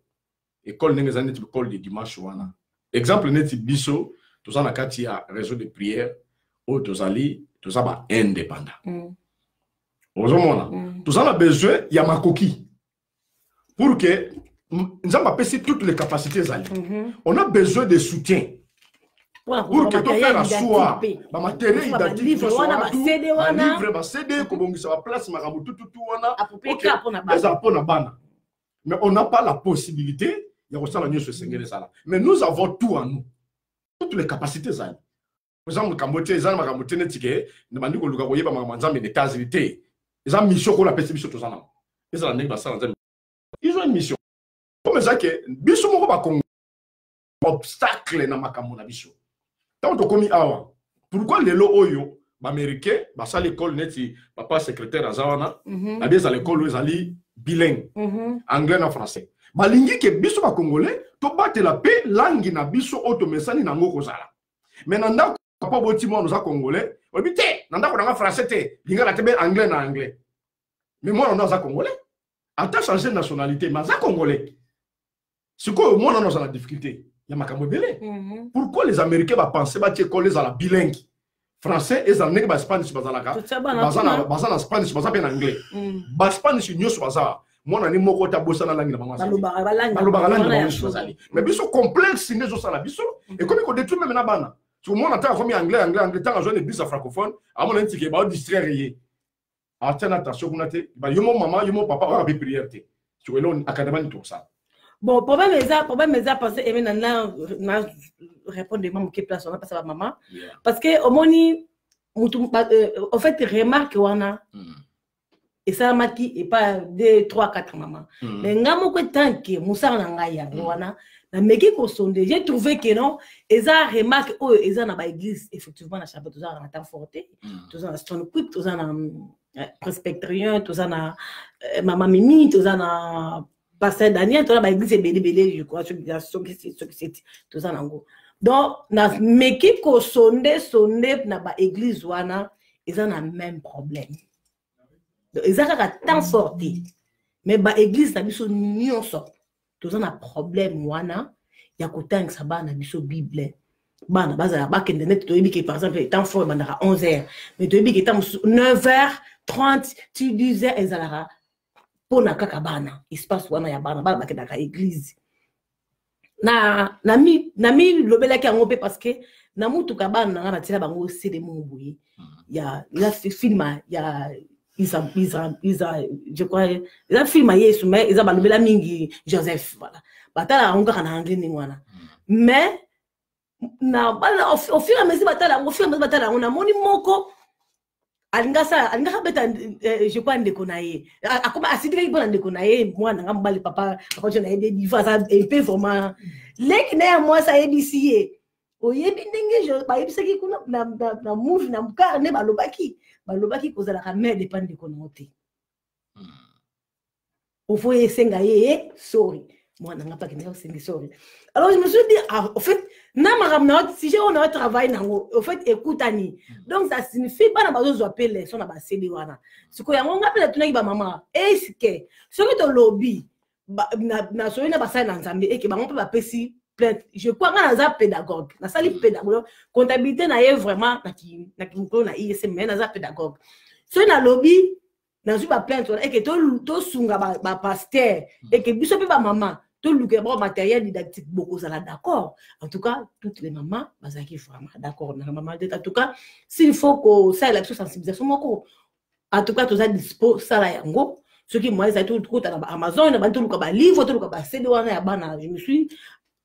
École n'est pas une école de dimanche wana. Exemple net biso, tous en a quatre il y a réseau de prière où tous ali, tous ça va indépendant. Tout ça, on a besoin, il y a ma coquille. Pour que nous avons passé toutes les capacités. On a besoin de soutien. Pour que tout faire à soi. Ma matériel identique, mais on n'a pas la possibilité. Mais nous avons tout en nous. Toutes les capacités. Par exemple, ils ont une mission qu'on appelle mission tous ensemble. Ils ont une mission. Comme ça que biso moko ba Congo obstacle na makambo na biso. Tant to komi awa. Pourquoi les lo oyo ba américain ba sa l'école neti papa secrétaire azawana na bien à l'école ils ali bilingue anglais na français. Ba lingi ke biso ba congolais to battre la paix langue na biso automesani na ngoko zala. Mais nanda papa boti mo nous a congolais obité nanda ko na français te linga la tebe anglais na anglais. Mais moi on a congolais. Attends changer de nationalité mais ça congolais. C'est quoi moi on a la difficulté. Il y a makambo belé. Pourquoi les américains va penser ba école à la bilingue français et za nèg ba spanish ba zalaka. Ba na spanish ba za anglais. Ba spanish nyoso ba za moi na ni moko ta bossa na langue na bango. Ba langue. Mais biso complexe nezo sala biso et comme ko détruit même na bana. Tout le monde attend comme anglais, tant à jouer des bus francophones, à mon avis, il va distraire. Attention, yo maman, yo papa, on va faire prière. Tu vois, là, académie tout ça. Bon, problème est ça, parce que maintenant, répondre des membres qui place, on va passer à maman. Parce que, au moins, en fait, remarque, on a, et ça m'a dit, et pas 2, 3, 4 mamans. Mais, ngamo ko tanki, moussa ngaya, wana. J'ai trouvé que non, ils ont remarqué qu'ils ont dans l'église, effectivement, dans chapeau, tous en temps forté, tous en stone quick, tous en prospectrien, tous en maman Mimi, tous en pasteur Daniel, tous en l'église et belé, je crois, tous en ango. Donc, na meki ko sonde na ba église wana, ils ont le même problème. Ils ont temps sorti, mais ba église na biso nyonso. Tous on a problème wana ya kotang sa bana biso bible bana baza ba kende net to yebi que par exemple temps fort bandara 11h mais to yebi que temps 9h30 tu 10h ezalara pona kaka bana espace wana ya bana ba kenda ka église na mi lobela ki ngope parce que na mutu ka bana na tila bango cede mo boye ya la film ya je crois, ils ont filmé Yesu, mais ils ont balobé la mingi Joseph, voilà. Batala on ka na anglais ni wana. Mais na bala au fur et à mesure batala on a moni moko alinga beta je crois ndeko na ye. Akoma asidika ibona ndeko na ye mwana ngambali papa je na yebe diva ça un peu vraiment leki na moi ça yebisi oyebi ndenge je ba yebisaki kuna na movie na mukara ne balobaki kozala ka mère dépend de konote au faut esenga ye sorry moi n'a pas que c'est sorry. Alors je me suis dit en fait na maramna si j'ai on a travail nango au fait écoute ani donc ça signifie pas na bazo appeler son na ba cédé wana siko yango ngapela tunaki ba mama est-ce que ce que to lobby na so ina ba sa na nzambe et que ba on peut ba pesi. Je crois que nous avons pédagogue. Nous avons pédagogue. Comptabilité, nous avons vraiment na ISM, nous avons pédagogue. so na lobby na zu ba plainte et que to sunga ba pasteur et que biso pe ba maman to luke ba matériel didactique beaucoup ça là d'accord. En tout cas toutes les mamans bazaki vraiment d'accord na maman en tout cas s'il faut que ça la sensibilisation moko en tout cas tout ça dispo ça la yango ce qui moi ça tout côté na Amazon na ba tout ba livre tout ba CD wana ya bana je me suis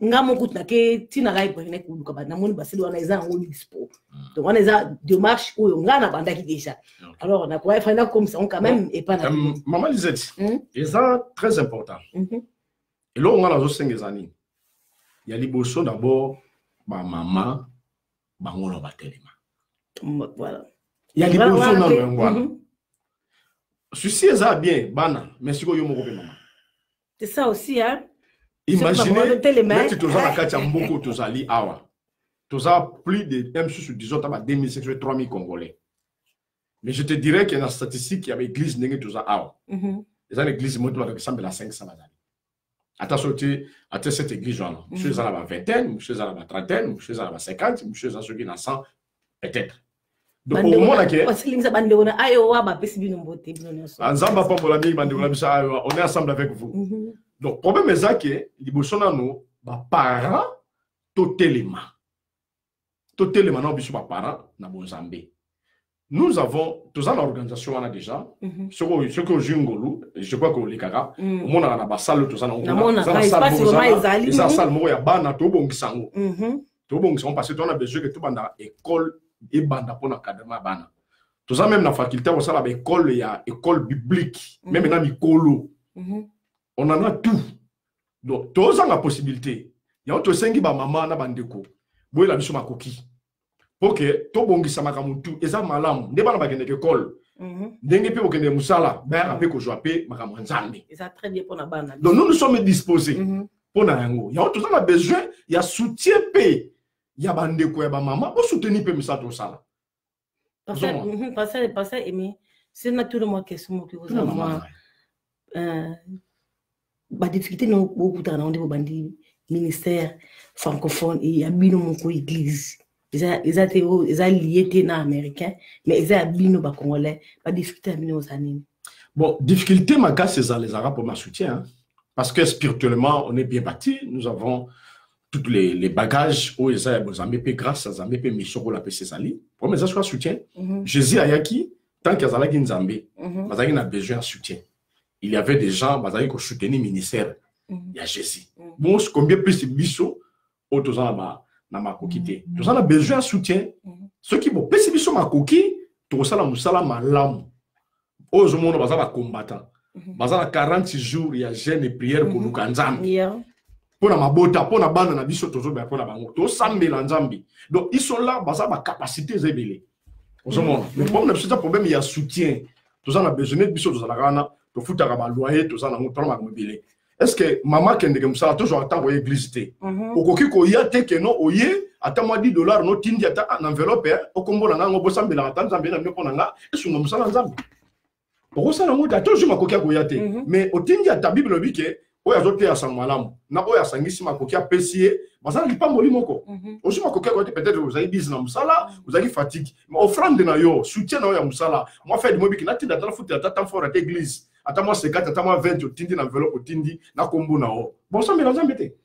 ngamo kutna ke tina library ne ku ba na moni ba CD wana eza ngo dispo donc on eza démarche où on a bandaki déjà alors on a quoi faire comme ça on quand même et pas maman Lisette et ça très important et là on a la 5 années il y a liboso d'abord ma maman bangolo batelema voilà il y a liboso na ngwana ceci est bien bana mais siko yo moko pe maman c'est ça aussi hein. Imaginez que tu as la Mboko tozali awa. Tu as plus de disons 2500 3000 Congolais. Mais je te dirais qu'il y a une statistique qui avait église n'engé tu as awa. Les églises moi tu as ressemble à 500 bazali. Attention tu à cette église là. Monsieur za la vingtaine, monsieur za la trentaine, monsieur za la 50, monsieur za ceux qui na 100 peut-être. Donc au moment là que on est ensemble avec vous. Donc, le problème est que les parents, totalement, nos parents, nous avons, tous en organisation, on a déjà, ce que je crois que les caras, au monde, on a la salle, tous en parce que on a besoin que tout le école et banda pour l'encadrement bana. Tous en même la faculté, on a l'école, il y a école biblique, même dans l'école. On en a tout. Donc, tous ont la possibilité. Il y a autre chose ba maman na bandeko. Boy la biso makoki. Pour que to bongi sama kamuntu eza malamu. Ne bana bakende école. Ndenge pe okende musala, ba rapé ko joapé makamu nzambe. Ça très bien pour na bana. Donc nous sommes disposés pour na yango. Il y a autre chose a besoin, il y a soutien pe. Il y a bandeko ya ba maman pour soutenir pe misa to sala. Parce que c'est naturellement question que vous avez ba difficulté no beaucoup dans le bandi ministère francophone et y a bino moko église ils a lié na américain mais ils a bino ba congolais ba difficulté bino aux années bon difficulté ma cas c'est les arabes pour ma soutien hein? Parce que spirituellement on est bien bâti nous avons tous les bagages où ils ont besoin grâce à Zambé mission la PC Sali pour mes ça soutien Jésus ayaki tant qu'ils allaient Nzambé ils ont besoin de soutien. Il y avait des gens qui ont soutenu le ministère. Il y a Jésus. Bon, combien plus de biso, autres gens na makokité. Tous on a besoin de soutien. Ceux qui vont plus de biso makoki, tout ça la musala malam. Aux gens on va combattant. Bazala 40 jours il y a jeûne et prière pour nous kanzambi. Pour na mabota, pour na bande na biso tozo ba pour na bango. To sambela nzambi. Donc ils sont là bazala capacité zebele. Aux gens le problème il y a soutien. Tous on a besoin de biso tozo la kana. To futa ka ba loyer to ça na muto ma mobile est-ce que maman kende ke musala toujours attendre église té okoki ko yate ke no oye ata moi $10 no tindi ata en enveloppe o kombo na ngo bosambela ata nzambe na meko na nga esu ngo musala nzambe oko sala muto toujours makoki ko yate mais o tindi ata bible bike o ya zote ya samalamu na o ya sangisi makoki apesier bazali lipamboli moko osu makoki ko peut-être vous avez business na musala vous avez fatigue mais offrande na yo soutien na yo ya musala moi fait de mobiki na tinda ta futa ata fort à l'église. Attends-moi 50, attends-moi 20, tindi l'enveloppe, tindi na kombo na o. Bon, ça me l'a embêté.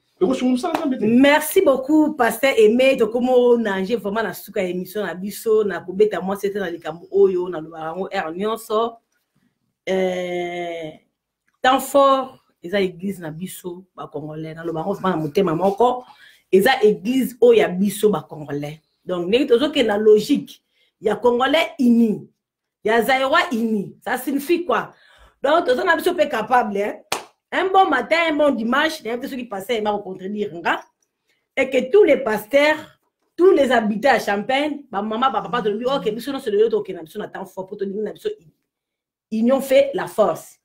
Merci beaucoup, Pasteur Aimé. Donc, comment nager vraiment la souka émission na biso na kubeta moi c'était dans les cambo oyo na lubarango ernionso. Tant fort, ils a église na biso ba congolais na lubarango c'est pas na motema moko. Ils a église oya biso ba congolais. Donc, n'est toujours que la logique. Il y a congolais ini, il y a zaïrois ini. Ça signifie quoi? Donc, tout ça, on a besoin d'être capable. Hein? Un bon matin, un bon dimanche, il y a des gens qui passaient et m'ont contredire. Et que tous les pasteurs, tous les habitants à Champagne, maman, papa, te disent, ok, nous sommes sur le dos, ok, nous sommes temps fort pour te dire, ils ont fait la force.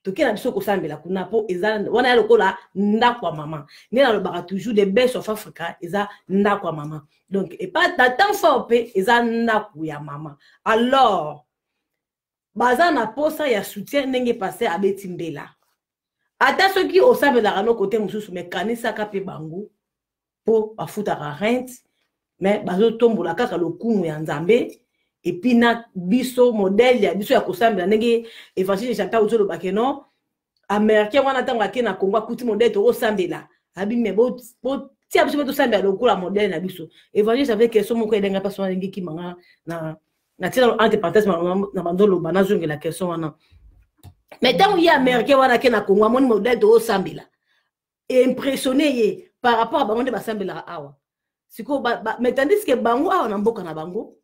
Donc, il y a des gens qui sont là, on a le là, ndakwa maman. Nous avons toujours des belles South Africa, ils ont ndakwa maman. Donc, et pas temps fort, ils ont ndakwa maman. Alors, baza na posa ya soutien nenge passé à Betimbela. Ata ceux qui au savent la rano côté mususu mais kanisa kape bango po bafuta rent mais bazo tombola kaka lokumu ya nzambe et puis na biso modèle ya biso ya kosambela ndenge évangile Chantal ozolo bakeno américain wana tango akena Congo akuti modèle to osambela abi me bo tia biso to sambela lokula modèle na biso évangile savait que so moko edenga paso ndenge ki manga na tina entre parenthèses na bandolo bana zongela question wana mais tango ya américain wana akena Congo amoni modèle to osambela impressionné ye par rapport à bango basambela awa siko mais tandis que bango awa na mboka na bango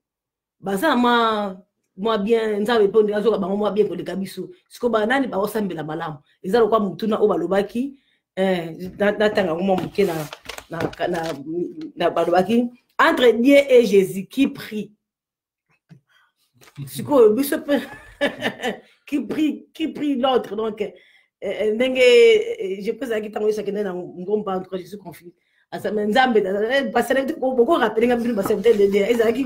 baza moi bien nzabe ponde azoka bango moi bien ko de kabiso siko banani ba osambela malamu ezalo kwa mutuna o balobaki natanga ngoma muke na balobaki entre Dieu et Jésus qui prie siko biso qui prie l'autre donc je pense que tango chacun na ngomba entre Jésus conflit asa nzambe parce que beaucoup rappeler nga bible parce que ezaki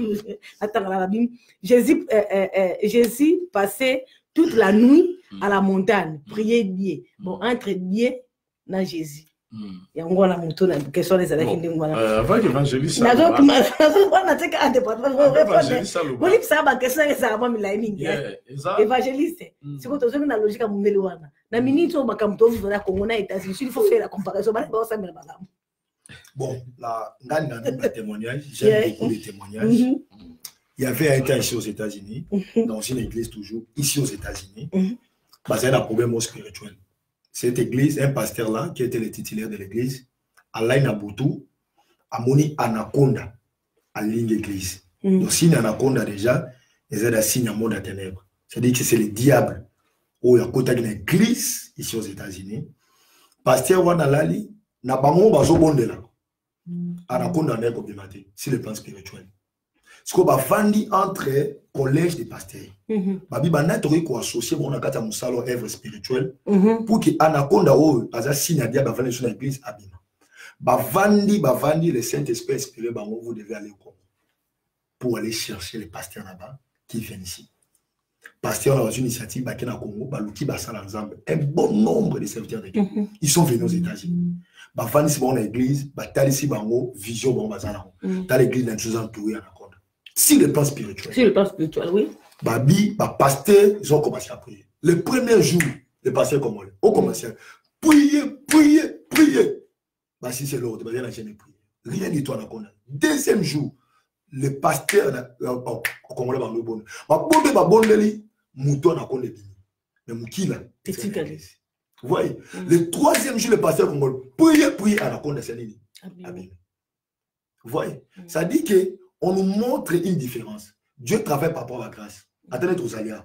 atanga la bible Jésus passait toute la nuit à la montagne prier Dieu bon entre Dieu na Jésus ya ngona muto na question les avec ndingwana avant évangéliste na donc on a tek ande pas bon ça ba question ça ba milaini évangéliste c'est quoi tozo na logique mumeli wana na minute o makamto vivre na Congo na États-Unis il faut faire la comparaison ba ça mais malamu. Bon, là, dans le témoignage, j'aime beaucoup les témoignages. Il y avait un cas ici aux États-Unis, dans une église toujours, ici aux États-Unis, parce qu'il y a un problème spirituel. Cette église, un pasteur là, qui était le titulaire de l'église, Alain Nabutu, a moni anaconda à ligne d'église. Donc, si anaconda déjà, ils ont un signe à monde à ténèbres. C'est-à-dire que c'est le diable. Où il y a côté d'une église, ici aux États-Unis. Pasteur Wanalali, na bango bazo bondela anakonda na problématique sur le plan spirituel ce qu'on va vandi entre collège de pasteurs babi banatori ko associer bon na kata musalo œuvre spirituelle pour que anakonda o aza signe dia ba vandi sur l'église abima bavandi le Saint-Esprit inspiré bango vous devez aller au Congo pour aller chercher les pasteurs là-bas qui viennent ici. Pasteur dans une initiative à Congo, Balouki Bassal ensemble, un bon nombre de serviteurs de Dieu. Ils sont venus aux États-Unis. Bafani si bon l'église, Batali si bango, vision bon bazana. Dans l'église d'un chose entouré à la corde. Si le plan spirituel. Si le plan spirituel, oui. Babi, pasteur, ils ont commencé à prier. Le premier jour, les pasteurs congolais ont commencé à prier. Bah si c'est l'ordre, bah il y a la chaîne de prière. Rien du tout à la corde. Deuxième jour, le pasteur au Congolais va nous bonne. Ma bonne li mouton na konde bini. Mais moukila. Vous voyez, le troisième jour le pasteur congolais prier à la konde senini. Vous voyez, ça dit que on nous montre une différence. Dieu travaille par rapport à la grâce. Attendez tous alliés.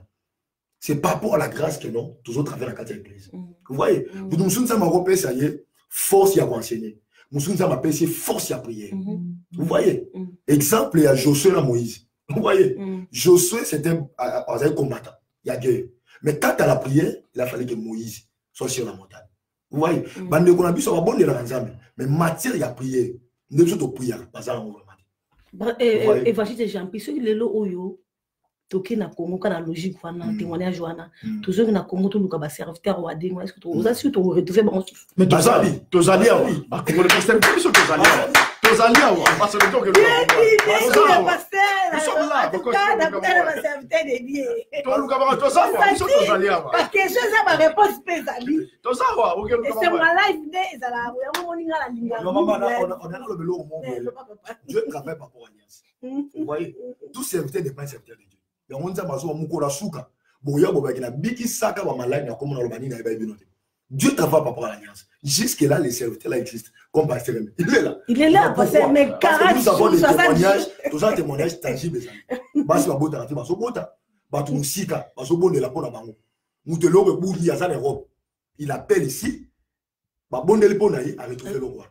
C'est par rapport à la grâce que non, tous autres travaillent dans la carte d'église. Vous voyez, pour nous sommes à ça y est, force à enseigner. Nous sommes à c'est force à prier. Vous voyez, exemple, il y a Josué et Moïse. Vous voyez, Josué c'était un combattant. Il y a guerre. Mais quand à la prière, il a fallu que Moïse soit sur la montagne. Vous voyez, bande qu'on a vu sur la bonne de la ensemble. Mais matière, il y a prié. Nous sommes au prière. Et voici Jean-Pierre, ceux qui le oyo. Toki na Congo kana logique wana témoignage wana toujours na Congo tout le serviteur wa dengo est-ce que tu as su te retrouver bon mais tozali oui ba Congo le pasteur biso tozali parce que donc nous sommes là pourquoi le serviteur de Dieu toi le camarade tozali parce que ça ma réponse pesali tozali OK c'est ma life day ça la on moninga la linga on a le vélo au monde Dieu travaille par rapport à alliance vous voyez tout serviteur n'est pas un serviteur de Dieu. Il y a un Dieu travaille par rapport à l'alliance. Jusque-là, les serviteurs là existent. Comme pasteur. Il est là. Il est là parce que mes 40 nous avons des témoignages, tous les témoignages tangibles. Basi ba bota ba so bota ba tu musika ba so bonde la pona bango. Mutelo be buli ya za l'Europe. Il appelle ici ba bonde le pona yi a retrouvé le roi.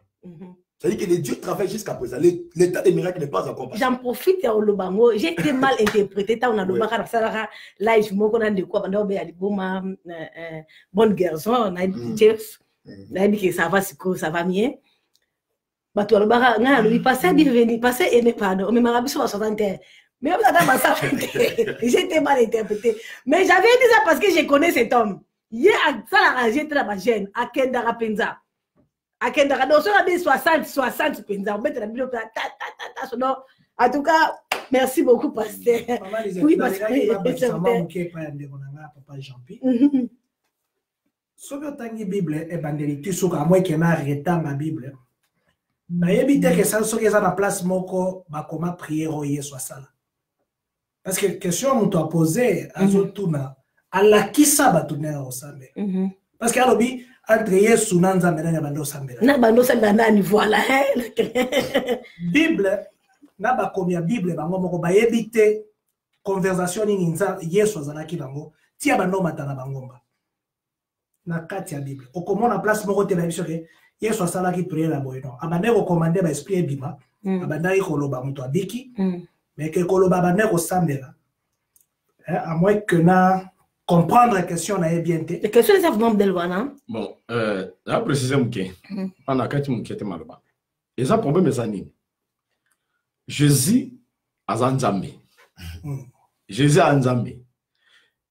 C'est-à-dire que les dieux travaillent jusqu'à présent. L'état des miracles n'est pas encore passé. J'en profite au Lobango. J'ai été mal interprété. On a Lobaka Sarah live moko na de quoi pendant be ali boma bonne garçon on a dit Jeff. On a dit que ça va mieux. Ba to Lobaka nga lui passer bienvenue passer et pardon. Mais ma biso va 60 ans. Mais on a ça. J'ai été mal interprété. Mais j'avais dit ça parce que je connais cet homme. Il a ça la rangé très ma gêne à Kendara Penza. En tout cas Merci beaucoup, pasteur. Oui, pasteur. Papa Jean-Pi. Soki otangi Bible ebandeli tisuka amwe kena retanga Bible. Na yebite que ça soki eza na place moko bakoma prière o Yesu asala. Parce que question muto a posé azotuna alakisa batunela osambe. Parce que alobi entre Yesu na Nzambe na bando sambela. Na bando sambela nani voilà Bible na bakomi ya Bible bango moko bayebite conversation ni nza Yesu azalaki bango tia bando matana bangomba. Na kati ya Bible. Okomona place moko te na biso ke Yesu asalaki prière la boyno. Abande ko commander ba esprit ebima. Abandaki koloba muto abiki. Mais que koloba abande ko sambela. À moins que na comprendre la question na bien te. La question est vraiment belle wana. Bon, là préciser mke. Ana kati mke te maloba. Eza problème ezani. Jésus azanzambe. Jésus azanzambe.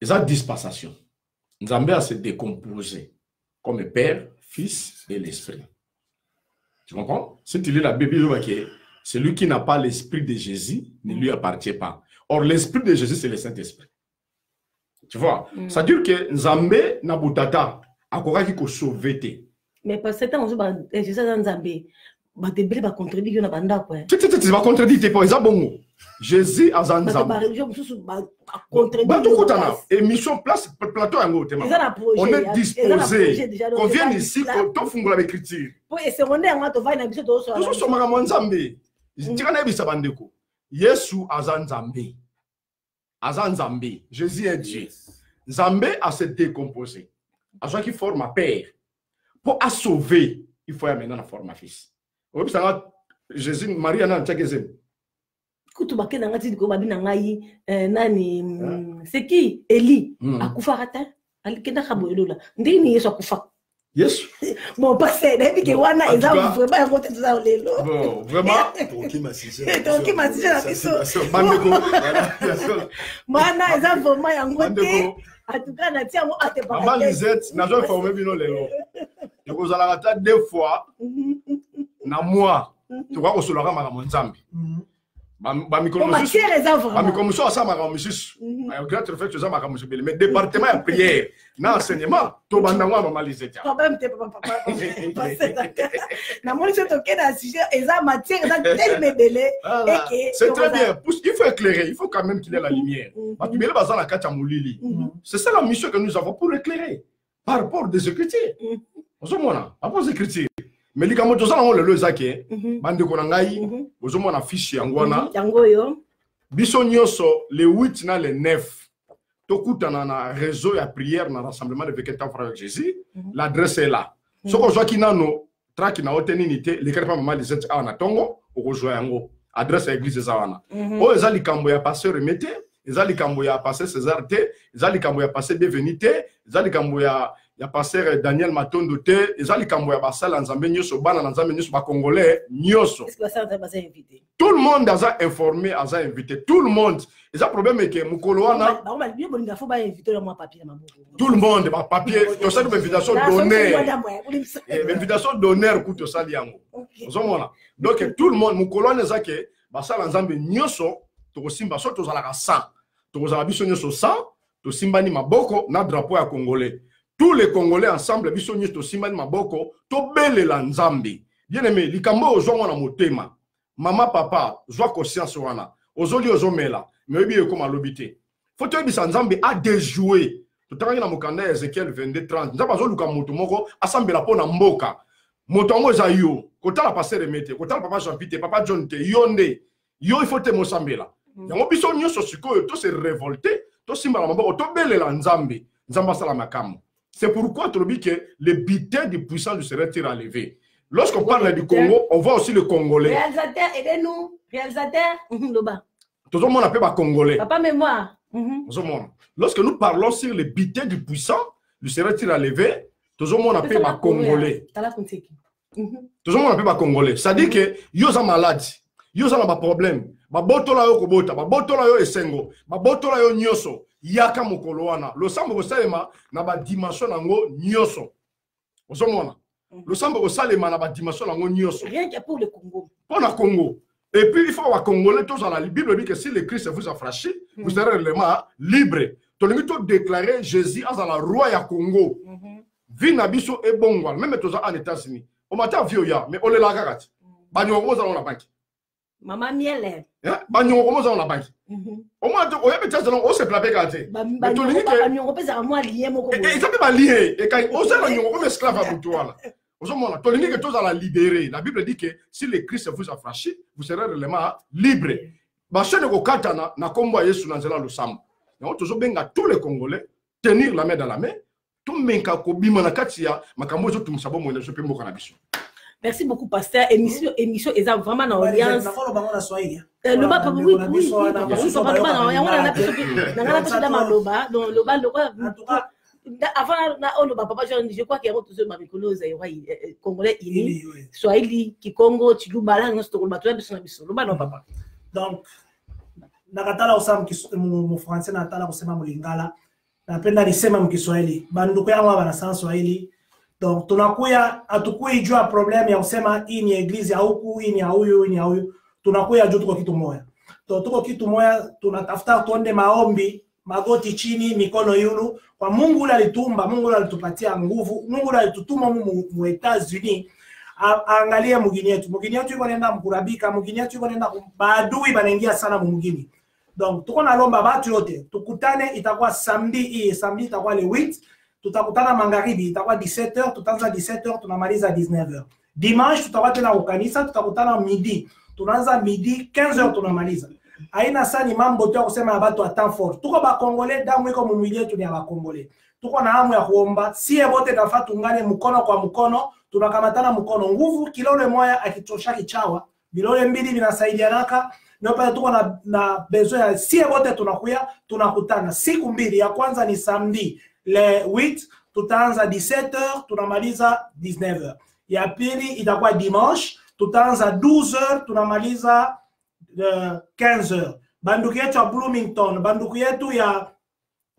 Eza dispensation. Nzambe a se décomposé comme Père, Fils et l'Esprit. Tu comprends? Si tu lis la Bible, tu vois que celui qui n'a pas l'Esprit de Jésus ne lui appartient pas. Or, l'Esprit de Jésus, c'est le Saint-Esprit. Tu vois? Ça veut dire que Nzambe n'a pas de sauver. Mais parce que Jésus a Nzambe. Tu vas contredire, par exemple, Jésus a Nzambe. Émission place plateau on est disposé. On vient ici pour tout faire l'écriture. Yesu azanzambe. Azanzambe. Jésus est Dieu. Nzambe a se décomposé. À chaque forme à père. Pour sauver, il faut amener la forme à fils. Jésus, Marie, a un tchèque. C'est qui? Eli. Akufarata. Alikenda kaboyola. Ndini Yesu akufa. Yes. Bon, passé, depuis que wana est là, vraiment un côté de ça lelo. Bon, vraiment. Toki masije. Toki masije la biso. Mana est là vraiment un côté. En tout cas, na tia mo ate ba. Maman Lisette, na jo informé bino lelo. Je vous allez deux fois. Na moi. Tu vois, on se l'aura ma Nzambe. Mais département de prière, dans l'enseignement, tu vas c'est très bien. Il faut éclairer, il faut quand même qu'il ait la lumière. C'est ça la mission que nous avons pour éclairer par rapport aux Écritures. Par rapport aux Écritures. Mais les gens qui ont le zake, bande konangai, ils ont affiché angwana. Biso nyoso le 8 na le 9. Tokutana na réseau ya prière na rassemblement de 20 ans frère Jésus. L'adresse est là. Ce qu'on voit qui nano traki na oteninité, les kerpa mama les enti na tongo, okojoa yango. Adresse à église zawana. O ezali kambo ya pasteur remete, ezali kambo ya pasteur César te, ezali kambo ya pasteur Bienvenité, ezali kambo ya pasteur Daniel Matondo te, ezali kambo ya basala nzambe nyoso bana nzambe nyoso ba congolais nyoso. Est-ce que ça va invité? Tout le monde a informé, a invité. Tout le monde. Et ça problème est que mukolo wana tout le monde ba papier, to ça une invitation d'honneur. Invitation d'honneur ku to sali yango. Ozomona. Donc tout le monde mukolo wana zake basala nzambe nyoso to simba so to zala ka 100. To zala biso nyoso 100, to simba ni maboko na drapeau ya congolais. Tous les Congolais ensemble, biso nyoso to simba ni maboko, to belela nzambe. Bien aimé, likambo ozongo na motema. Maman, papa, joie conscience wana. Ozoli ozomela. Mais obi ekoma lobité. Faut te bisa nzambe a déjoué. Totanga na mokanda Ezekiel 22:30. Nzamba zoluka moto moko asambela pona mboka. Motongo za yo. Kotala passer remete, kotala papa Jean-Pierre, papa John te yonde. Yo il faut te mosambela. Yango biso nyoso sikoyo to se révolter, to simbala maboko to belela nzambe. Nzamba sala makamu. C'est pourquoi tu dis que le butin du puissant du serait enlevé. Lorsqu'on parle du Congo, on voit aussi le Congolais. Réalisateur, aidez-nous. Réalisateur, tout le monde appelle les Congolais. Papa mémoire. Lorsque nous parlons sur le butin du puissant, le serait enlevé, tout le monde appelle les Congolais. Tout le monde appelle les Congolais. C'est-à-dire que ils sont malades, ils ont des problèmes. Babotola yo kobota, babotola yo esengo, babotola yo nyoso, yaka mokolo wana. Le sambo salema na ba dimension nango nyoso. Ozomona. Le sambo salema na ba dimension nango nyoso. Rien que pour le Congo. Pour le Congo. Et puis, il faut avoir Congolais, tous à la Bible dit que si le Christ vous a franchi, vous serez réellement libre. Tu as déclaré Jésus à la roi ya Congo. Vinabiso et Bongwal, même tous en États-Unis. On m'a dit vioya, mais on est là, gars. Bagnon, on a la banque. Maman miel. Bagnon, on a la banque. On m'a dit, on s'est plaqué gâté. Mais tu as dit que. On peut avoir lié, mon et ça peut pas lié. Et quand on s'est dit, on est esclave à toi. Tu as dit que tous à la libérer. La Bible dit que si le Christ vous a franchi, vous serez réellement libre. Parce que Katana n'a combo Yesu Nanzela le Sam. On toujours bien tous les Congolais tenir la main dans la main. Tout menka ko bimana katia makambo zo tum sabo mo so pembo kanabisho. Merci beaucoup pasteur. Émission est vraiment dans l'audience. Le bas oui. Avant papa je crois qu'il y a tout ce maricolo congolais ini Swahili Kikongo Chilubala nous to ba to biso biso lo ba no papa. Donc nakatala usam mu français natala kusema mulingala. Napenda nisema mkiswahili. Banduku yangu hapa na Swahili. Donc tunakuya atukui jua problem ya kusema hii ni eglise ya huku, hii ni ya huyu, hii ni ya huyu. Tunakuya juu tuko kitu moja. Tuko kitu moja, tunatafuta tuonde maombi, magoti chini, mikono yulu. Kwa Mungu ule alitumba, Mungu ule alitupatia nguvu, Mungu ule alitutuma mu Etats-Unis. Angalia mugini yetu. Mugini yetu yuko nenda mkurabika, mugini yetu yuko nenda baadui banaingia sana mugini. Donc tuko na lomba batu yote tukutane, itakuwa samedi itakuwa le 8, tutakutana magharibi itakuwa 17h, tutaanza 17h tunamaliza 19h. Dimanche tutakuwa tena ukanisa, tutakutana midi, tunaanza midi 15h tunamaliza. Haina sani mambo tu kusema ya batu atan fort. Tuko ba Congolais, damu iko mu mwili yetu ni ya ba Congolais. Tuko na hamu ya kuomba, sie wote nafaa tungane mkono kwa mkono, tunakamatana mkono, nguvu kilole moya akitosha kichawa, bilole mbili vinasaidianaka. Ndio pale tuko na besoin ya sie wote tunakuya tunakutana siku mbili. Ya kwanza ni samedi le 8, tutaanza 17h tunamaliza 19h. Ya pili itakuwa dimanche, tutaanza 12h tunamaliza 15h. Banduku yetu ya Bloomington, banduku yetu ya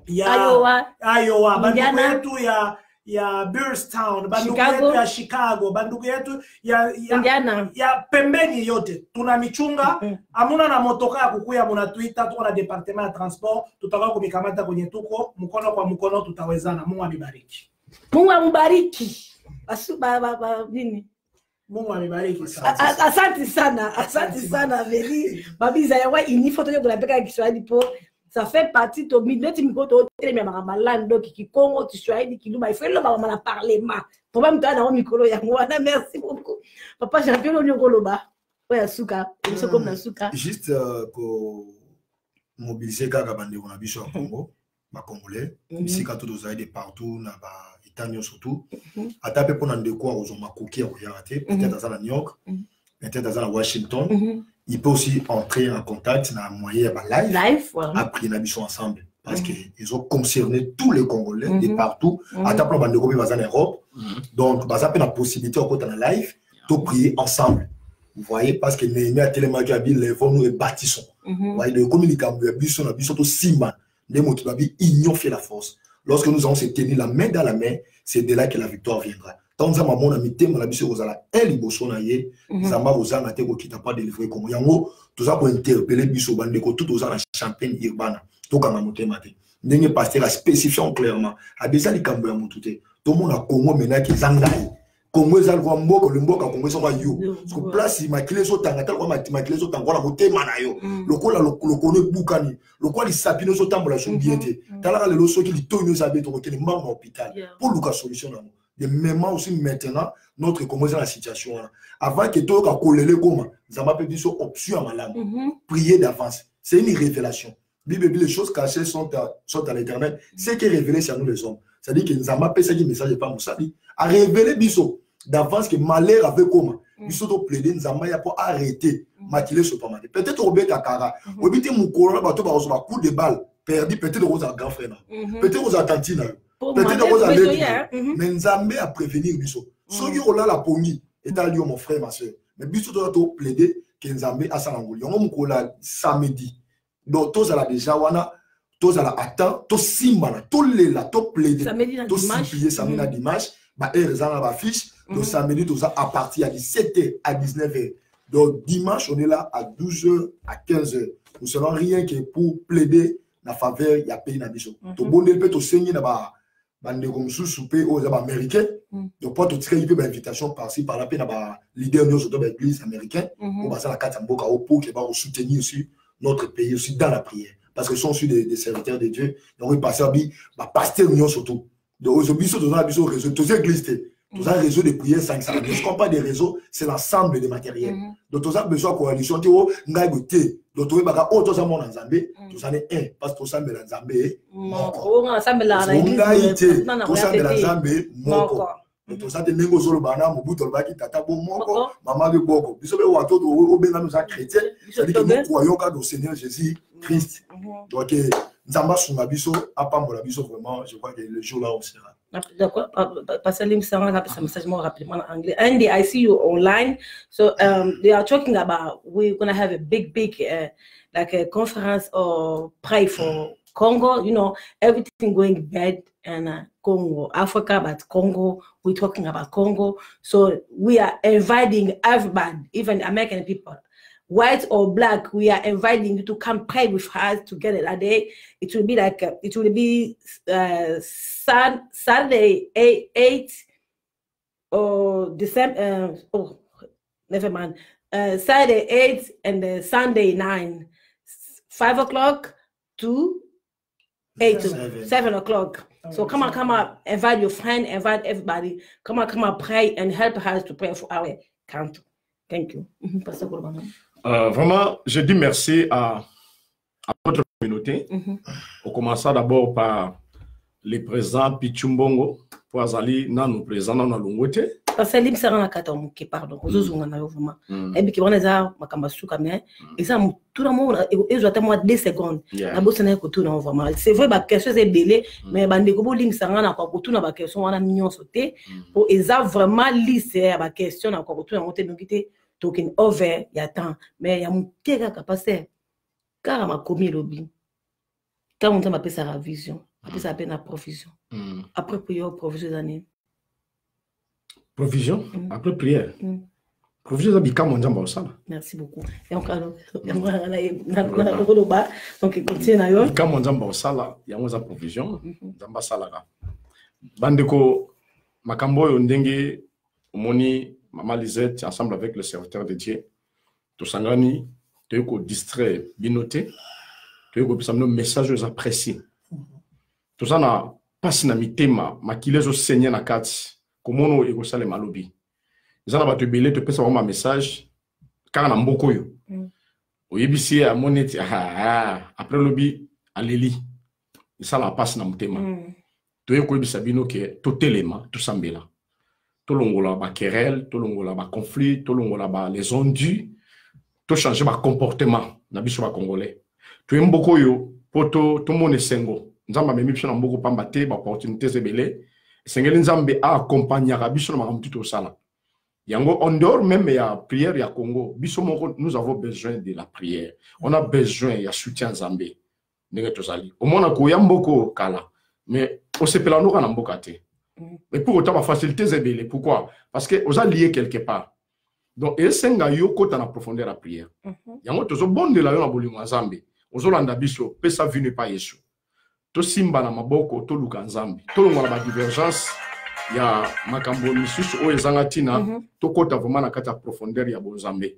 Iowa, banduku yetu ya Beardstown, banduku yetu ya Chicago, banduku yetu ya pembeni yote tuna michunga. Amuna na motoka ya kukuya muna Twitter, tuko na departement ya transport, tutakuwa kumikamata kwenye tuko mkono kwa mkono, tutawezana. Mungu abariki. Mungu ambariki. Nini? Mungu abariki. Asante sana Veli. Babiza yawa ini photo yo la peka Kiswahili po. Ça fait partie de milieu de mikoto mais malando qui Congo tu Swahili qui il faut le ba parlement. Pour même toi dans micro ya ngwana. Merci beaucoup. Papa Jean-Pierre Onyokoloba. Ouais suka, c'est comme na suka. Juste pour mobiliser kaka bande on a biso au Congo, ba Congolais, ici quand tous les de partout na ba Italien surtout. Atape pour nan de quoi aux makoki à regarder, peut-être à New York, peut-être à Washington. Il peut aussi entrer en contact dans un moyen live, après la mission ensemble. Parce qu'ils ont concerné tous les Congolais de partout. À ta place, en Europe. Donc, ça peut la possibilité au côté de la live de prier ensemble. Vous voyez, parce que nous avons tellement les vont nous bâtissons. Vous voyez, le communicant, le but, on a besoin de Simba. Les mots qui ignorent la force. Lorsque nous allons se tenir la main dans la main, c'est de là que la victoire viendra. Tant que mon ami thème la biso ozala eli bosonaye zamba ozanga te ko kita pas délivrer comme yango tout ça pour interpeller biso bande ko tout ozala champagne urbana to kama motema te ndenge pasteur a spécifié clairement a déjà likambo ya mutute to mona Congo mena ki zangai Congo ezal kwa mboko le mboka Congo so yo parce que place makile so tanga tel kwa makile so tanga na motema na yo lokola lokone bukani lokola sapino so tambola so biente talaka le loso ki litonyo sabe to ko kele mama hôpital pour luka solution na de même aussi maintenant notre comment la situation avant que tout a collé comme ça m'a dit sur option à malam prier d'avance c'est une révélation Bible les choses cachées sont à l'éternel c'est qui est révélé sur nous les hommes ça dit que nous avons pas ce message pas Moussali à révéler biso d'avance que malheur avec comment biso to plaider nous avons ya pour arrêter maquiller ce pas mal peut-être au bec à Kara au bité mon colon bateau ba recevoir coup de balle perdu peut-être aux grand frère peut-être aux attentines peut-être aux allées mais Nzambe a prévenir biso soki ola la pongi et à mon frère ma soeur mais biso doit plaider que Nzambe a salangoli on kola samedi donc tous à la déjà wana tous à la attend tous simba tous les la tous plaider tous supplier samedi na dimanche ba ezanga ba fiche le samedi tous à partir à 17h à 19h Donc, dimanche, on est là à 12h à 15h. Nous ne serons rien que pour plaider la faveur, il y a pays dans biso. Donc, bon, il peut te saigner dans bande comme sous-soupé aux américains. Donc, pour te tirer une invitation par-ci, par-là, il y a leader de l'église américaine pour passer la carte pour qui va soutenir aussi notre pays aussi dans la prière. Parce que ce sont aussi des serviteurs de Dieu. Donc, ils passent à pasteur surtout. Donc, aujourd'hui, ils ont un réseau, tous les églises. Tous un réseau de prières 500. Je ne compte pas des réseaux, c'est l'ensemble des matériels. Donc, tous un besoin de coalition, tu vois, n'a goûté. Donc, tu vois, oh, tous un monde en Zambie, tous un est un, parce que tous un est en Zambie. Moko. Ensemble là, tous un est en Zambie, moko. Donc, tous un est nengo zolo bana, mobu tolbaki tata bo moko, maman de boko. Biso be wato do obenga nous a chrétiens, c'est-à-dire que nous croyons qu'au Seigneur Jésus Christ. Donc, Nzamba Sungabiso, Apambola Biso, vraiment, je crois que le jour là, on sera. D'accord, parce que un message more rapidement en anglais. Andy, I see you online. So they are talking about we're gonna have a big like a conference or pray for Congo. You know, everything going bad in Congo, Africa, but Congo. We're talking about Congo. So we are inviting everybody, even American people, white or black. We are inviting you to come pray with us together that day. It will be like it will be Saturday 8 or December. Oh, never mind. Saturday 8 and Sunday 9, 5 o'clock to 7 o'clock. So come on, invite your friend, invite everybody. Come on, pray and help us to pray for our country. Thank you. Vraiment, je dis merci à votre communauté. On commence d'abord par le président Pichumbongo pour Azali, nous présents dans l'Ungote. Parce que l'im sera en katom qui pardon, aux autres on a vraiment. Et puis qui vont les avoir makambasuka mais et ça tout le monde et je attends 2 secondes. La bosse n'est que tout non vraiment. C'est vrai ba question c'est belé mais bande ko lim sera na ko tout na ba question on a mignon sauté pour eza vraiment lycée ba question na ko tout na monter donc était token over ya temps mais ya muteka capacité car ma commis lobby. Quand on t'a sa la vision, après ça appelle la provision. Après prière provision d'année. Provision après prière. Provision d'habika mon jambe au sala. Merci beaucoup. Et encore donc continue na yo. Quand mon jambe au sala, ya mo za provision, jamba sala ka. Bandeko makambo yo ndenge omoni Maman Lisette ensemble avec le serviteur de Dieu. Tout sangani, tu es distrait, binoté. Tu es un message apprécié. Tout ça n'a pas si na mitema, makilezo seigneur na kati. Comment on est ça les malobi. Ils ont te belé te pesa un message car na mboko yo. Au yebisi à monete après lobby à leli. Ça la passe na mitema. Tu es ko yebisa bino ke totelema tout sambela. Tolongola ba querelle, tolongola ba conflit, tolongola ba les ondus, to changer ba comportement na biso ba congolais. Tu es mboko yo poto to mone sengo. Nzamba memi biso na mboko pamba te ba opportunité zebele. Sengeli nzambe a accompagner biso na makamtu to sala. Yango en dehors même ya prière ya Congo, biso moko nous avons besoin de la prière. On a besoin ya soutien nzambe. Ndenge tozali. Au mona ko ya mboko kala. Mais on se pela no kana mboka te. Mais pour autant, ma facilité c'est belé. Pourquoi? Parce que vous allez lié quelque part. Donc, et c'est un yo côté en profondeur la prière. Yango tozo bon de la yo na bolimo nzambe. Ozolanda biso, pesa vinu pa Yesu. To simba na maboko to luka nzambe. To longa ba divergence ya makambo misusu o ezanga tina to kota vraiment na kata profondeur ya bonzambe.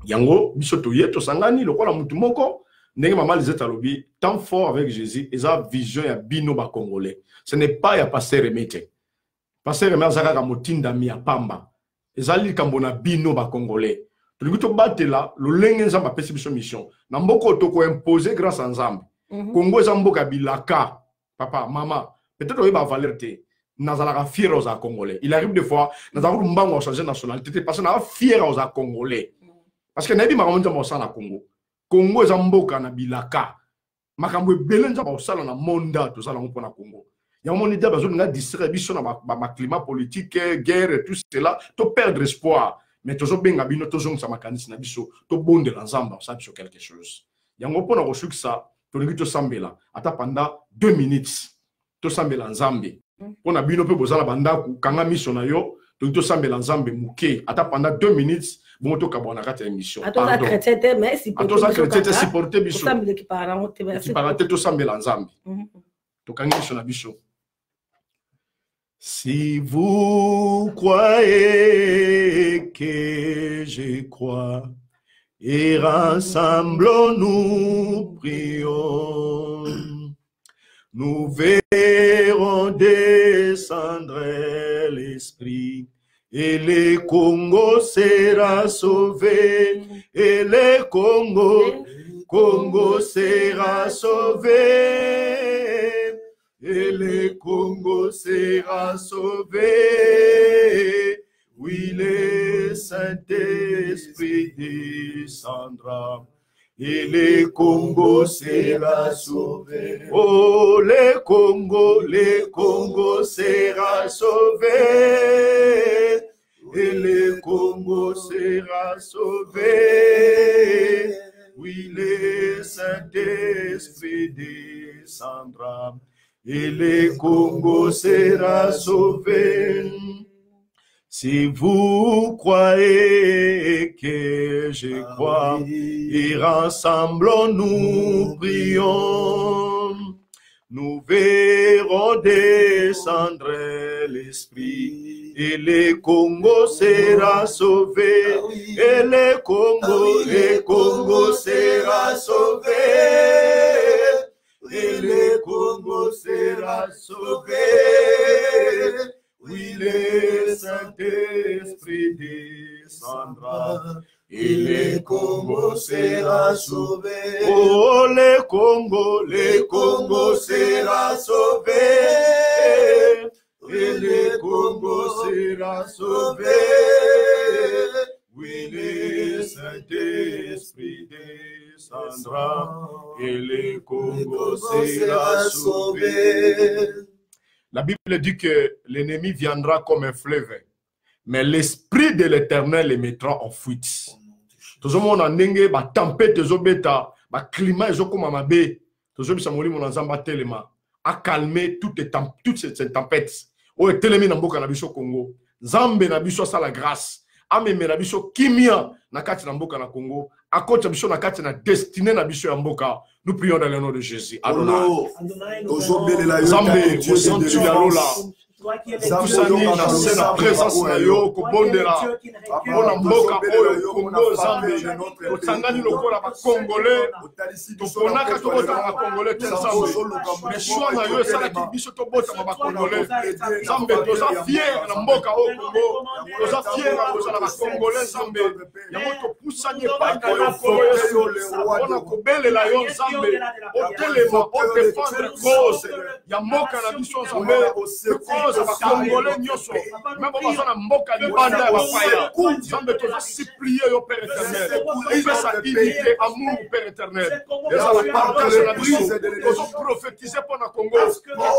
Yango biso to yeto sangani lokola mutu moko. Ndenge Maman Lisette alobi, tant fort avec Jésus, et sa vision ya bino ba congolais. Ce n'est pas ya passer remete. Passer remete zaka ka motinda mi ya pamba. Ezali kambona bino ba congolais. Tulingi to batela lo lenge nzamba pesi biso mission. Na mboko to ko imposer grâce à nzambe. Congo zamboka bilaka. Papa, maman, peut-être oye ba valeur te. Nazala fier aux congolais. Il arrive des fois, nazala mbango changer nationalité parce que na fier aux congolais. Parce que nabi makambo nzamba osala Congo. Congo zamboka na bilaka. Makambo ebele nzamba osala na monda to sala mpona Congo. Ya moni dia bazo nga distribution na ma climat politique, guerre tout cela, to perdre espoir. Mais tozo benga bino tozo ngisa makanisi na biso, to bonde la nzamba ça biso quelque chose. Yango pona ko sukisa, to ngi to sambela ata pendant 2 minutes. To sambela nzambe. Pona bino pe bozala banda ku kanga mission na yo, to sambela nzambe muke ata pendant 2 minutes bon to kabona kata émission atoza chrétien te mais si atoza chrétien te supporter biso sambe ki parano te merci parate to sambela nzambi to kangi biso na biso. Si vous croyez que je crois, et rassemblons-nous, prions. Nous verrons descendre l'Esprit, et le Congo sera sauvé, et le Congo sera sauvé. Et le Congo sera sauvé. Oui, le Saint-Esprit descendra. Et le Congo sera sauvé. Oh, le Congo sera sauvé. Et le Congo sera sauvé. Oui, le Saint-Esprit descendra. Et le Congo sera sauvé. Si vous croyez que je crois, et rassemblons-nous, prions. Nous verrons descendre l'Esprit, et le Congo sera sauvé. Et le Congo sera sauvé. Et le Congo sera sauvé. Oui, le Saint-Esprit descendra. Et le Congo sera sauvé. Oh, le Congo sera sauvé. Et le Congo sera sauvé. Oui, le Saint-Esprit descendra. Et le Congo sera sauvé. La Bible dit que l'ennemi viendra comme un fleuve, mais l'Esprit de l'Éternel les mettra en fuite. Tout le monde a nenge, ba tempête zobeta, ba climat zokoma mabe. Tout le monde mon ensemble tellement a calmé toutes ces tempêtes. O telemi na mboka na biso Congo. Nzambe na biso sa la grâce. Ameme na biso kimia na kati na mboka na Congo. Akota biso na kati na destinée na biso ya mboka. Nous prions dans le nom de Jésus. Adonai. Nzambe, osantu ya lola. Tusani na sena présence na yo kobondela. Pona mboka oyo Congo Nzambe. Otangani lokola ba Congolais. Toponaka tobota ba Congolais te Nzambe. Mais choix na yo esalaki biso tobota ba Congolais. Nzambe toza fier na mboka oyo Congo. Toza fier na kozala ba Congolais Nzambe. Yango topusani epai na yo Congo Yesu. Pona kobelela yo Nzambe. Otelema, odefendre cause ya mboka na biso Nzambe. Cause ba Congolais nyoso. Même pas na mboka libanda ya bapaya. Nzambe toza supplier yo Père éternel. Epesa unité, amour Père éternel. Eza la partage na biso. Tozo prophétiser pour na Congo.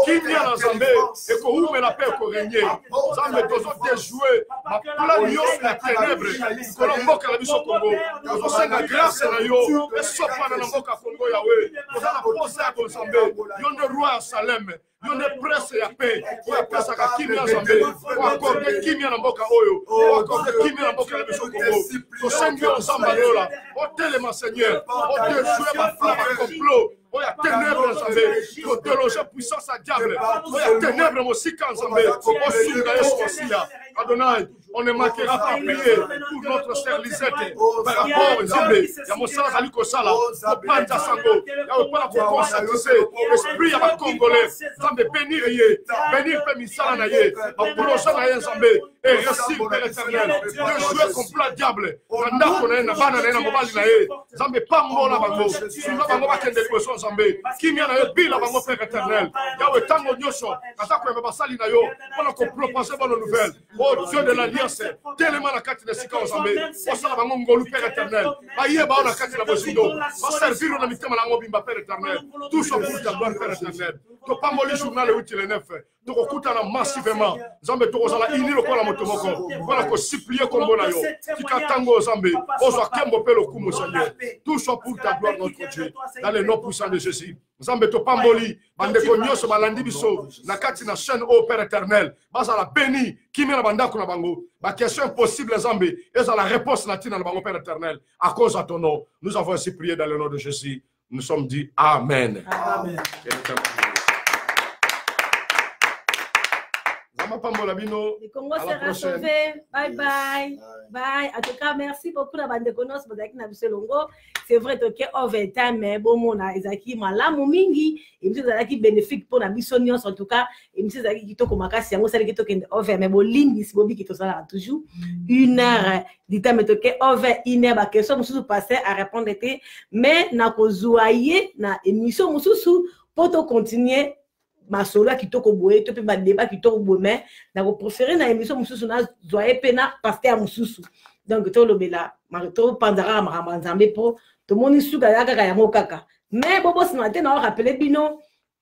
Kimia na Nzambe eko umela pe ko régner. Nzambe tozo déjouer ma plan nyonso ya ténèbres. Kolomboka na biso Congo. Tozo senga grâce na yo. Esopa na mboka Congo yawe. Toza na posa ya Nzambe. Yo nde roi ya Salem. Yo ne presse ya paix. Oya pesa ka kimia Nzambe. Wakorde kimia na mboka oyo. Wakorde kimia na mboka na biso Congo. Tosengi Nzambe lola. Otelema Seigneur. Odejouer ba plan ba complot. Oya ténèbres Nzambe. Odéloger puissance à diable. Oya ténèbres mosika Nzambe. Osunga Yesu Masiya. Adonai, on ne manquera pas prier pour notre sœur Lisette par rapport à Nzambe. Ya mosala zali kosala. Opanja sango. Ya opala ko conscientiser esprit ya ba Congolais. Nzambe bénir ye. Bénir pe misala na ye. Ba projet na ye Nzambe. Et réussir Père éternel. De jouer complot diable. Na ndako na ye na bana na ye na mobali na ye. Nzambe pa mbola bango. Sunga bango ba kende liboso Nzambe. Kimia na ye bila bango Père éternel. Yawe tango nyonso. Kata ko basali na yo. Pona ko proposer bonne nouvelle. Oh Dieu de l'Alliance, tellement la carte de Sika Nzambe, au sala bango ngolu Père éternel. Aïe ba na carte la bozindo, va servir na mitema la ngobimba Père éternel. Tout ce pour ta gloire Père éternel. To pas moli journal le 8 et le 9. To kokuta na massivement. Nzambe to kozala ini lokola motomoko voilà ko supplier kombo na yo tika tango zambe ozwa kembo pe lokumu Seigneur tout soit pour ta gloire notre Dieu dans le nom puissant de Jésus zambe to pamboli bande ko nyoso balandi biso na kati na chaîne au Père éternel basa la béni kimi na banda ko na bango ba question impossible zambe eza la réponse na tina na bango Père éternel à cause de ton nom nous avons ainsi prié dans le nom de Jésus nous sommes dit amen Amen. Le Congo sera sauvé. Bye bye. Bye. En tout cas, merci beaucoup la bande de connaissances pour la Longo. C'est vrai que overtime, mais bon, mon Isaki malamu mingi. Et monsieur Zaki bénéfique pour la mission en tout cas. Et monsieur Zaki qui toko makasi, yango sali qui toko over, mais bon ligne si bobi qui to sala toujours 1 heure. Dit-à me toke over 1 heure. Ba question mususu passer à répondre été, mais na kozuaye na émission mususu pour to continuer. Ma solo qui toko boye to pe ba débat qui toko boye mais na ko préférer na émission mususu na zoye pena pasteur mususu donc to lobela ma to pandara ma nzambe po to moni suka ya kaka ya mokaka mais bobo ce matin na rappeler bino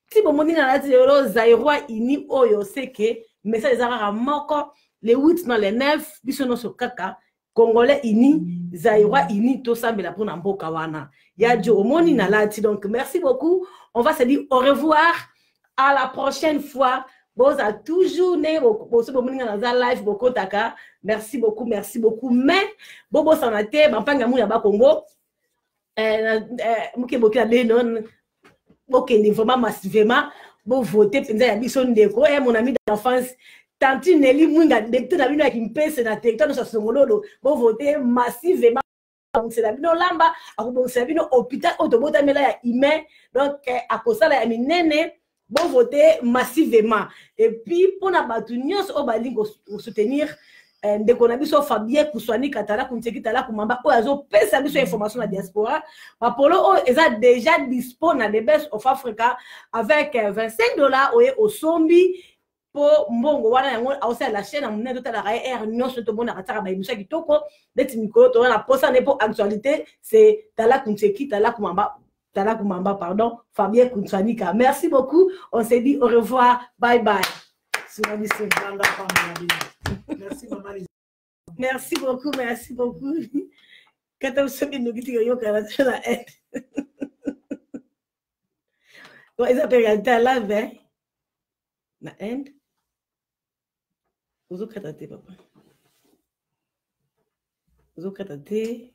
si bo moni na lati yoro zairoi ini oyo seke message ezaka moko les 8 dans les 9 biso no so kaka congolais ini zairoi ini to sambela pour na mboka wana ya jo moni na lati donc merci beaucoup on va se dire au revoir. À la prochaine fois. Vous avez toujours né live beaucoup taka. Merci beaucoup, merci beaucoup. Mais bobo sanate, bampanga mou yaba Congo. Mouke boki abe non. Ok, vraiment massivement. Bon voter penza ya biso ndeko. Mon ami d'enfance. Tanti Nelly Mwinga depuis la bino qui me pèse na territoire de Songololo. Bon voter massivement. C'est la bino lamba. C'est la bino hôpital autobota mela ya ime. Donc à cause ça la ya minene. Bon voter massivement et puis pour na batunios au balingo soutenir de konabiso Fabien Kuswani Katala Kunseki Tala Kumamba o azo pesa biso information na diaspora Apollo o eza déjà dispo na the best of Africa avec $25 au sombi pour mbongo wana yango aussi la chaîne na mune tota la air nyonso to mona kataka ba emission kitoko deti mikolo to na posa ne pour actualité c'est Tala Kunseki Tala Kumamba pardon, Fabien Kounsanika. Merci beaucoup. On se dit au revoir. Bye bye. Merci, maman. Merci beaucoup, merci beaucoup. Quand on se dit, nous disons la aide. Ils appellent la lave, la haine. Vous avez traité, papa. Vous avez traité.